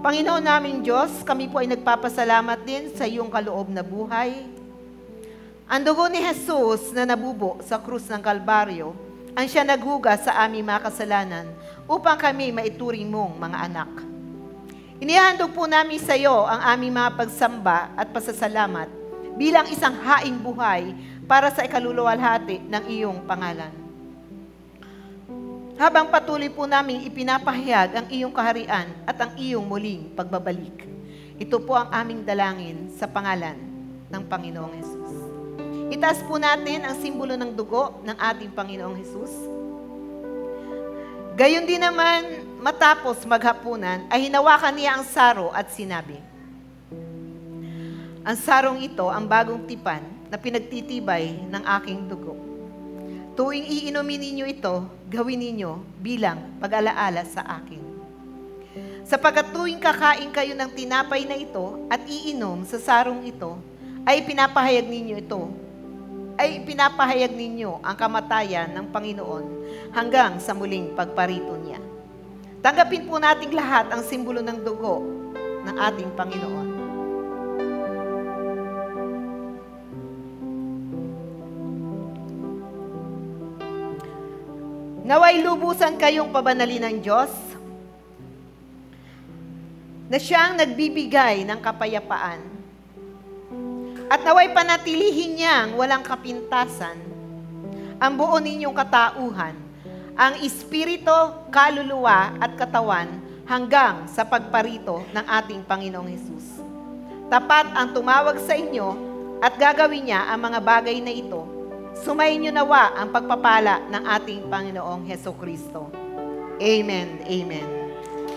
Panginoon naming Diyos, kami po ay nagpapasalamat din sa iyong kaloob na buhay. Ang dugo ni Jesus na nabubo sa krus ng Kalbaryo, ang siya naghugas sa aming mga kasalanan upang kami maituring mong mga anak. Inihandog po namin sa iyo ang aming mga pagsamba at pasasalamat bilang isang haing buhay para sa ikaluluwalhati ng iyong pangalan. Habang patuloy po namin ipinapahayag ang iyong kaharian at ang iyong muling pagbabalik. Ito po ang aming dalangin sa pangalan ng Panginoong Jesus. Itaas po natin ang simbolo ng dugo ng ating Panginoong Jesus. Gayon din naman, matapos maghapunan, ay hinawakan niya ang saro at sinabi, Ang sarong ito ang bagong tipan na pinagtitibay ng aking dugo. Tuwing iinumin ninyo ito, gawin ninyo bilang pag-alaala sa akin. Sapagkat tuwing kakain kayo ng tinapay na ito at iinom sa sarong ito, ay pinapahayag ninyo ang kamatayan ng Panginoon hanggang sa muling pagparito niya. Tanggapin po nating lahat ang simbolo ng dugo ng ating Panginoon. Naway lubusan kayong pabanalin ng Diyos na siyang nagbibigay ng kapayapaan at naway panatilihin niyang walang kapintasan ang buo ninyong katauhan, ang espiritu, kaluluwa at katawan hanggang sa pagparito ng ating Panginoong Hesus. Tapat ang tumawag sa inyo at gagawin niya ang mga bagay na ito. Sumayin niyo nawa ang pagpapala ng ating Panginoong Hesukristo. Amen. Amen.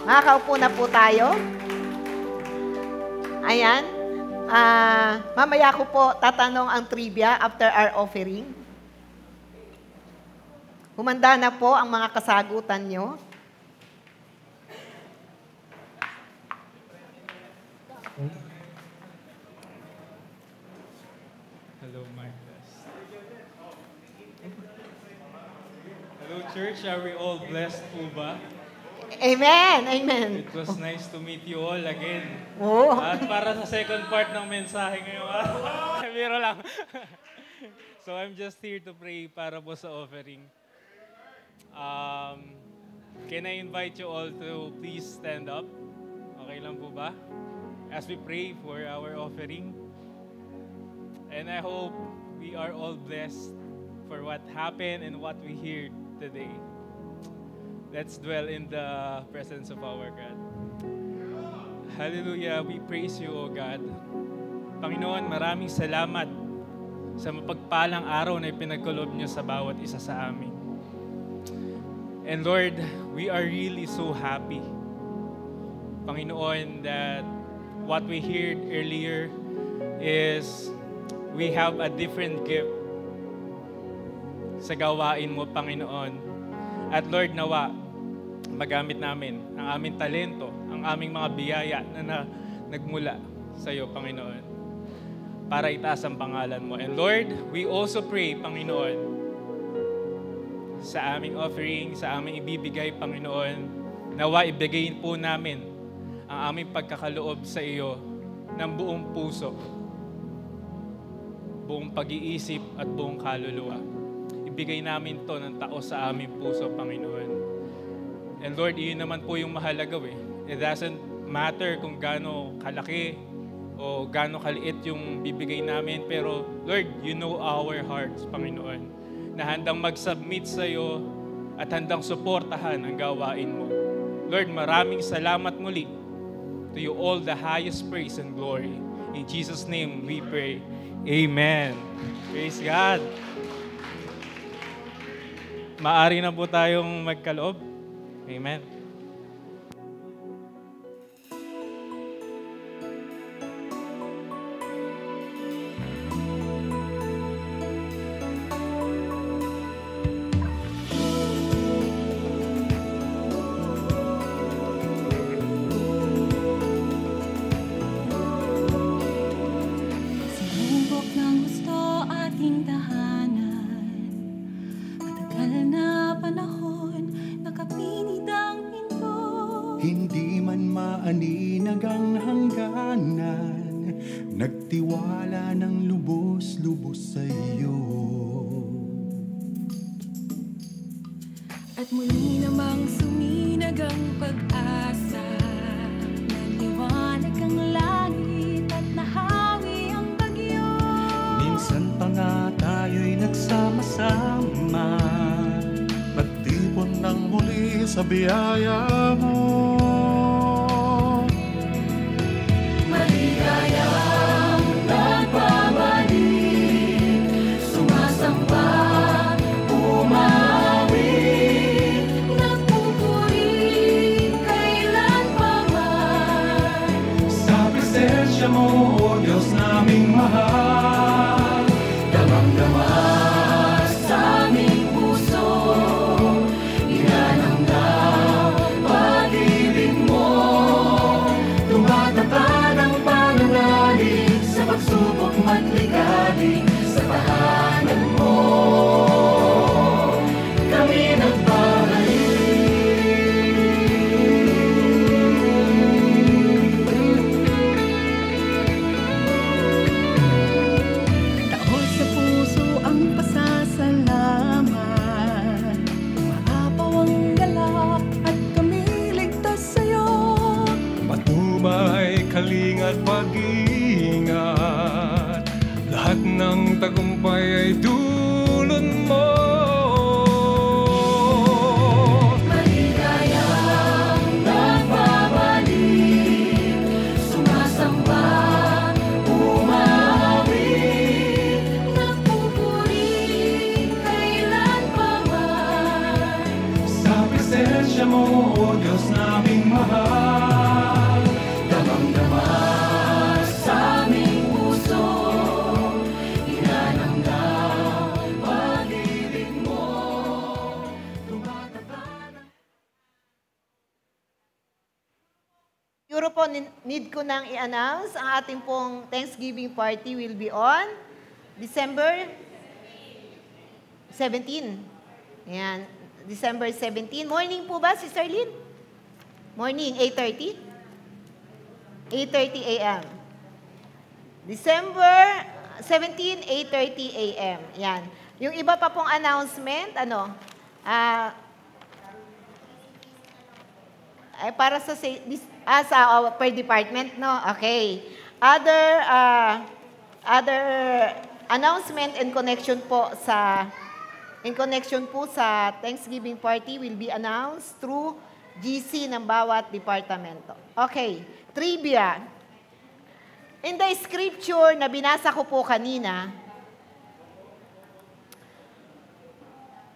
Makakaupo na po tayo. Ayan. Mamaya ko po tatanong ang trivia after our offering. Humanda na po ang mga kasagutan nyo. Hello, Marcus. Hello, church. Are we all blessed po ba? Amen. Amen. It was nice to meet you all again. Oh. At para sa second part ng mensahe ngayong araw, biro lang. So I'm just here to pray para po sa offering. Can I invite you all to please stand up? Okay lang po ba? As we pray for our offering. And I hope we are all blessed for what happened and what we heard today. Let's dwell in the presence of our God. Hallelujah, we praise you, O God. Panginoon, maraming salamat sa mapagpalang araw na ipinagkaloob niyo sa bawat isa sa amin. And Lord, we are really so happy, Panginoon, that what we heard earlier is we have a different gift sa gawain mo, Panginoon. At Lord, nawa, magamit namin ang aming talento, ang aming mga biyaya na nagmula sa iyo, Panginoon, para itaas ang pangalan mo. And Lord, we also pray, Panginoon, sa aming offering, sa aming ibibigay, Panginoon, nawa ibigayin po namin ang aming pagkakaloob sa iyo ng buong puso. buong pag-iisip at buong kaluluwa. Ibigay namin to ng taos sa aming puso, Panginoon. And Lord, iyon naman po yung mahalaga eh. It doesn't matter kung gaano kalaki o gaano kaliit yung bibigay namin, pero Lord, you know our hearts, Panginoon, na handang mag-submit sa iyo at handang suportahan ang gawain mo. Lord, maraming salamat muli. To you all the highest praise and glory. In Jesus' name we pray. Amen. Praise God. Maari na po tayong magkaloob. Amen. Sinubok ng gusto ating tahanan. Matagal na panahon, nakapinig ang pinto. Hindi man maaninag ang hangganan, nagtiwala ng lubos-lubos sa iyo. At muli namang suminag ang pag-asa. Naliwanag ang langit at nahawi ang bagyo. Minsan pa nga tayo'y nagsama-sama, nagtipon ng muli sa biyaya mo. Maligayang nagbabalik, sumasamba, umawit, nagpupuri, kailan pa man. Sa presensya mo, O Diyos naming mahal, Damang-dama sa aming puso, inanamnam pag-ibig mo. Tumatata ng pananalig sa pagsubok man ligalig sa tahanan mo. Kami Taos sa puso ang pasasalamat. Umaapaw ang galak at kami ligtas sa'yo. Patumay, kalingat, pag-iingat, lahat ng tagumpay ay dulot mo. Maligayang nagbabalik, sumasamba, umawit, nagpupuri, kailan pa man. Sa presensya mo, O Diyos naming mahal, Damang-dama sa aming puso, inanamnam pag-ibig mo. Siguro po, need ko nang i-announce, ang ating pong Thanksgiving party will be on December 17. Ayan, December 17. Morning po ba, Sister Lynn? Morning, 8:30? 8:30 a.m. December 17, 8:30 a.m. Yan. Yung iba pa pong announcement, ay para sa per department, no? Okay. Other announcement in connection po sa Thanksgiving party will be announced through GC ng bawat departamento. Okay. Trivia. In the scripture na binasa ko po kanina,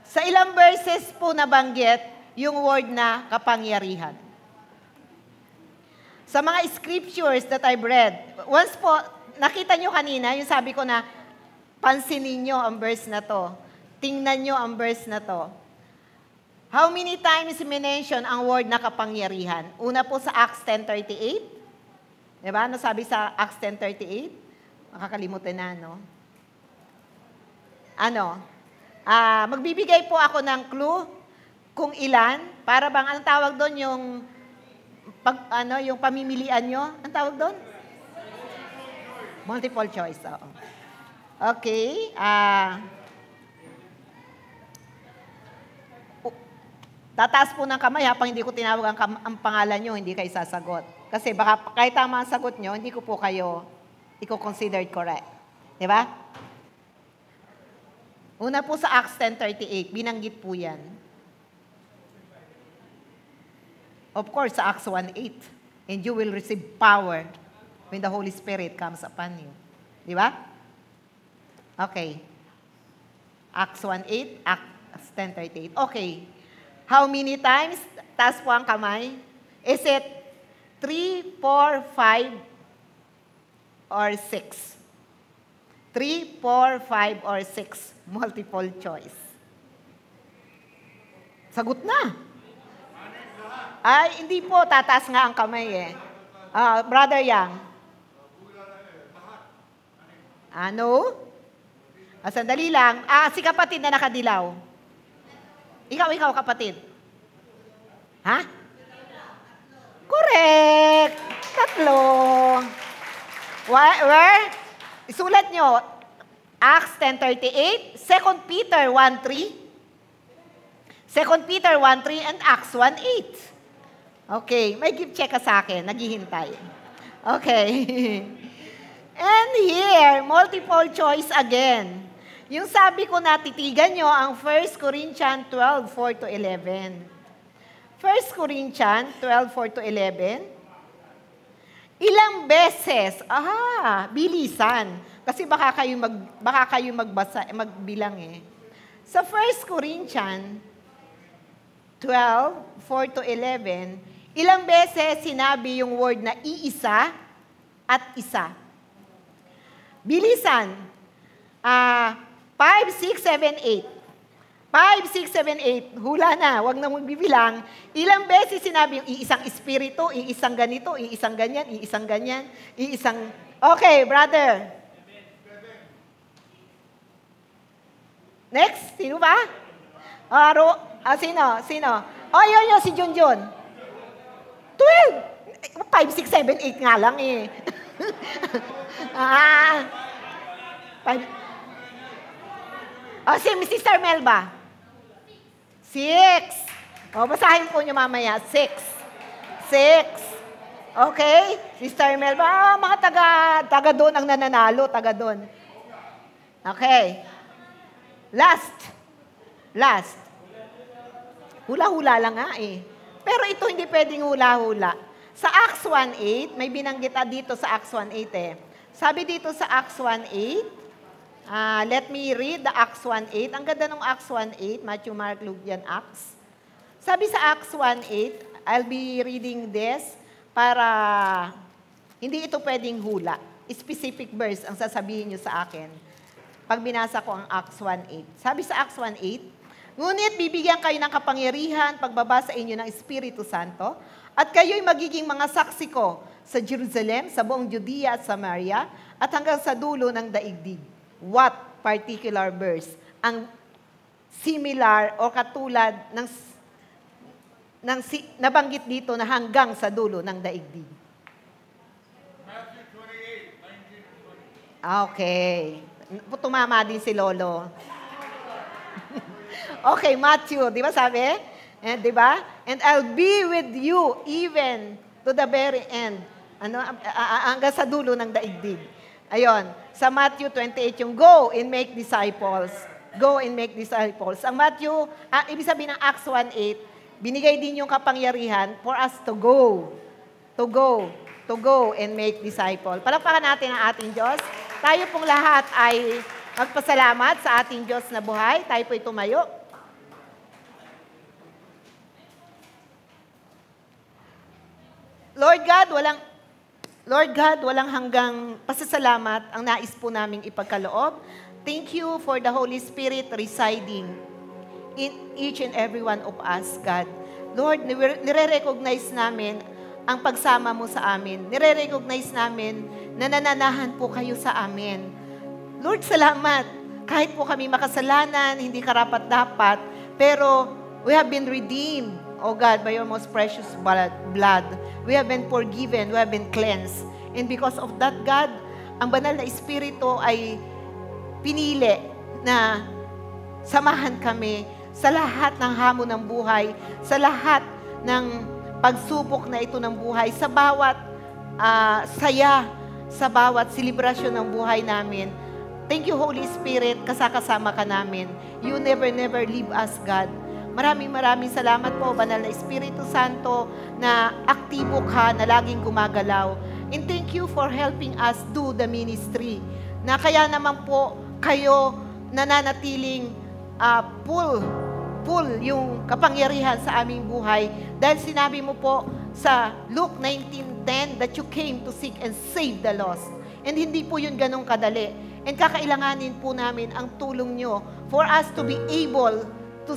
sa ilang verses po nabanggit yung word na kapangyarihan. Sa mga scriptures that I've read, once po, nakita nyo kanina, yung sabi ko na, pansinin nyo ang verse na to. Tingnan nyo ang verse na to. How many times minention ang word na kapangyarihan? Una po sa Acts 10:38. Diba? Ano sabi sa Acts 10:38? Makakalimutan na, no? Magbibigay po ako ng clue kung ilan. Para bang, anong tawag doon yung yung pamimilian nyo? Anong tawag doon? Multiple choice, oo. Okay. Tataas po ng kamay habang hindi ko tinawag ang pangalan nyo, hindi kayo sasagot. Kasi baka kahit tama ang sagot nyo, hindi ko po kayo i-consider correct. Di ba? Una po sa Acts 10:38, binanggit po yan. Of course, sa Acts 1:8, and you will receive power when the Holy Spirit comes upon you. Di ba? Okay. Acts 1:8, Acts 10:38. Okay. How many times? Taas po ang kamay. Is it 3, 4, 5, or 6? 3, 4, 5, or 6? Multiple choice. Sagot na. Ay, hindi po. Tataas nga ang kamay eh. Brother Yang. Ano? Sandali lang. Si kapatid na nakadilaw. Ikaw, kapatid. Ha? Correct. 3. Where? Isulat nyo. Acts 10:38, 2 Peter 1:3, 2 Peter 1:3, and Acts 1:8. Okay, may give check ka sa akin. Naghihintay. Okay. And here, multiple choice again. Yung sabi ko na titigan nyo ang 1 Corinthians 12:4-11. 1 Corinthians 12:4-11. Ilang beses? Bilisan. Kasi baka kayo magbilang eh. Sa 1 Corinthians 12:4-11, ilang beses sinabi yung word na iisa at isa? Bilisan. 5, 6, 7, 8. 5, 6, 7, 8. Hula na, wag na magbibilang. Ilang beses sinabi yung iisang espiritu, iisang ganito, iisang ganyan, iisang ganyan, iisang... Okay, brother. Next, sino ba? Sino? Yun, si Junjun. 12. 5, 6, 7, 8 nga lang eh. 5. Si Sister Melba. 6. Basahin po niyo mamaya. 6. Okay? Sister Melba. Mga taga doon ang nananalo. Taga doon. Okay. Last. Hula-hula lang nga eh. Pero ito hindi pwedeng hula-hula. Sa Acts 1:8, may binanggit dito sa Acts 1:8 eh. Sabi dito sa Acts 1:8, let me read the Acts 1:8. Ang ganda ng Acts 1:8, Matthew, Mark, Luke, yan, Acts. Sabi sa Acts 1:8, I'll be reading this para hindi ito pwedeng hula. Specific verse ang sasabihin nyo sa akin pag binasa ko ang Acts 1:8. Sabi sa Acts 1:8, ngunit bibigyan kayo ng kapangyarihan pagbaba sa inyo ng Espiritu Santo at kayo'y magiging mga saksi ko sa Jerusalem, sa buong Judea at Samaria at hanggang sa dulo ng daigdig. What particular verse ang similar o katulad ng nabanggit dito na hanggang sa dulo ng daigdig? Matthew 28:19-20. Okay. Tumama din si Lolo. Okay, Matthew, di ba sabi? Di ba? And I'll be with you even to the very end. Hanggang sa dulo ng daigdig. Ayon, sa Matthew 28, yung go and make disciples. Go and make disciples. Ang Matthew, ibig sabihin ng Acts 1:8, binigay din yung kapangyarihan for us to go. To go and make disciples. Palakpakan natin ang ating Diyos. Tayo pong lahat ay magpasalamat sa ating Diyos na buhay. Tayo po'y tumayo. Lord God, walang hanggang pasasalamat ang nais po naming ipagkaloob. Thank you for the Holy Spirit residing in each and every one of us, God. Lord, nire-recognize namin ang pagsama mo sa amin. Nire-recognize namin na nananahan po kayo sa amin. Lord, salamat. Kahit po kami makasalanan, hindi karapat-dapat, pero we have been redeemed, oh God, by your most precious blood. We have been forgiven, we have been cleansed. And because of that, God, ang banal na Espiritu ay pinili na samahan kami sa lahat ng hamon ng buhay, sa lahat ng pagsubok na ito ng buhay, sa bawat saya, sa bawat selebrasyon ng buhay namin. Thank you, Holy Spirit, kasama ka namin. You never leave us, God. Maraming salamat po, Banal na Espiritu Santo, na aktibo ka, na laging gumagalaw. And thank you for helping us do the ministry. Na kaya naman po kayo nananatiling full yung kapangyarihan sa aming buhay. Dahil sinabi mo po sa Luke 19:10 that you came to seek and save the lost. And hindi po yun ganong kadali. And kakailanganin po namin ang tulong nyo for us to be able to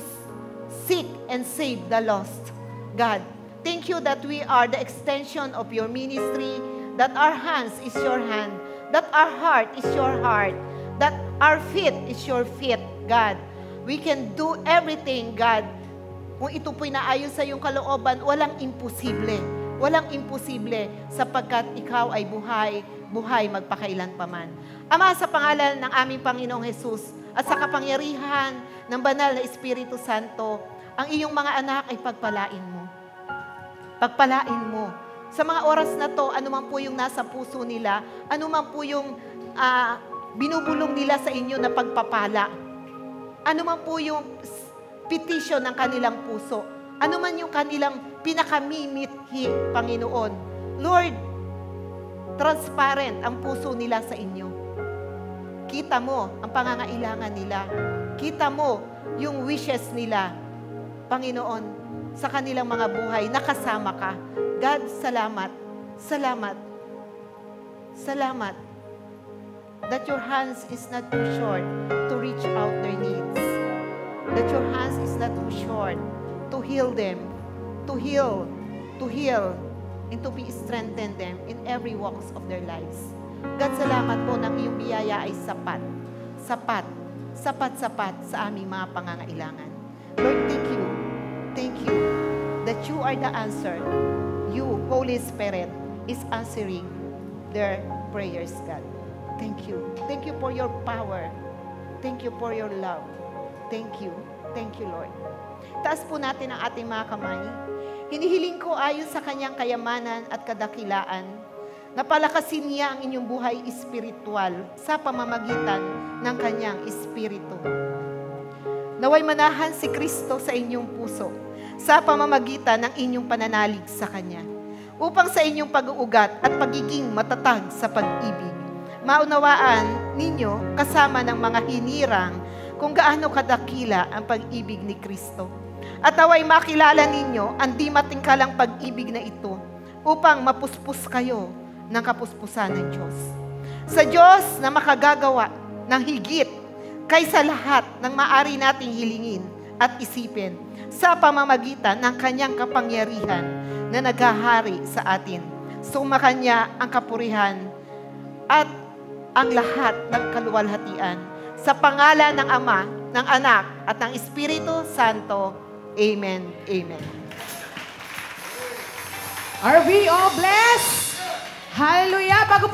seek and save the lost. God, thank you that we are the extension of your ministry, that our hands is your hand, that our heart is your heart, that our feet is your feet, God. We can do everything, God. Kung ito po'y naayon sa iyong kalooban, walang imposible. Walang imposible sapagkat ikaw ay buhay magpakailanpaman. Ama, sa pangalan ng aming Panginoong Hesus at sa kapangyarihan ng Banal na Espiritu Santo, ang iyong mga anak ay pagpalain mo. Pagpalain mo. Sa mga oras na to, ano man po yung nasa puso nila, ano man po yung binubulong nila sa inyo na pagpapala, ano man po yung petition ng kanilang puso, ano man yung kanilang pinakamimithi, Panginoon. Lord, transparent ang puso nila sa inyo. Kita mo ang pangangailangan nila. Kita mo yung wishes nila, Panginoon, sa kanilang mga buhay. Nakasama ka. God, salamat. Salamat. Salamat. That your hands is not too short to reach out their needs. That your hands is not too short to heal them, to heal, and to be strengthen them in every walks of their lives. God, salamat po ng iyong biyaya ay sapat. Sapat. Sapat-sapat sa aming mga pangangailangan. Lord, thank you. Thank you that you are the answer. You, Holy Spirit, is answering their prayers, God. Thank you. Thank you for your power. Thank you for your love. Thank you. Thank you, Lord. Taas po natin ang ating mga kamay. Hinihiling ko ayon sa kanyang kayamanan at kadakilaan, na palakasin niya ang inyong buhay espiritual sa pamamagitan ng kanyang espiritu. Naway manahan si Kristo sa inyong puso sa pamamagitan ng inyong pananalig sa Kanya, upang sa inyong pag-uugat at pagiging matatag sa pag-ibig, maunawaan ninyo kasama ng mga hinirang kung gaano kadakila ang pag-ibig ni Kristo. At naway makilala ninyo ang di matingkalang pag-ibig na ito upang mapuspos kayo ng kapuspusan ng Diyos. Sa Diyos na makagagawa ng higit kaysa lahat ng maaari nating hilingin at isipin sa pamamagitan ng kanyang kapangyarihan na naghahari sa atin. Sumakanya ang kapurihan at ang lahat ng kaluwalhatian sa pangalan ng Ama, ng Anak at ng Espiritu Santo. Amen. Amen. Are we all blessed? Hallelujah! Bago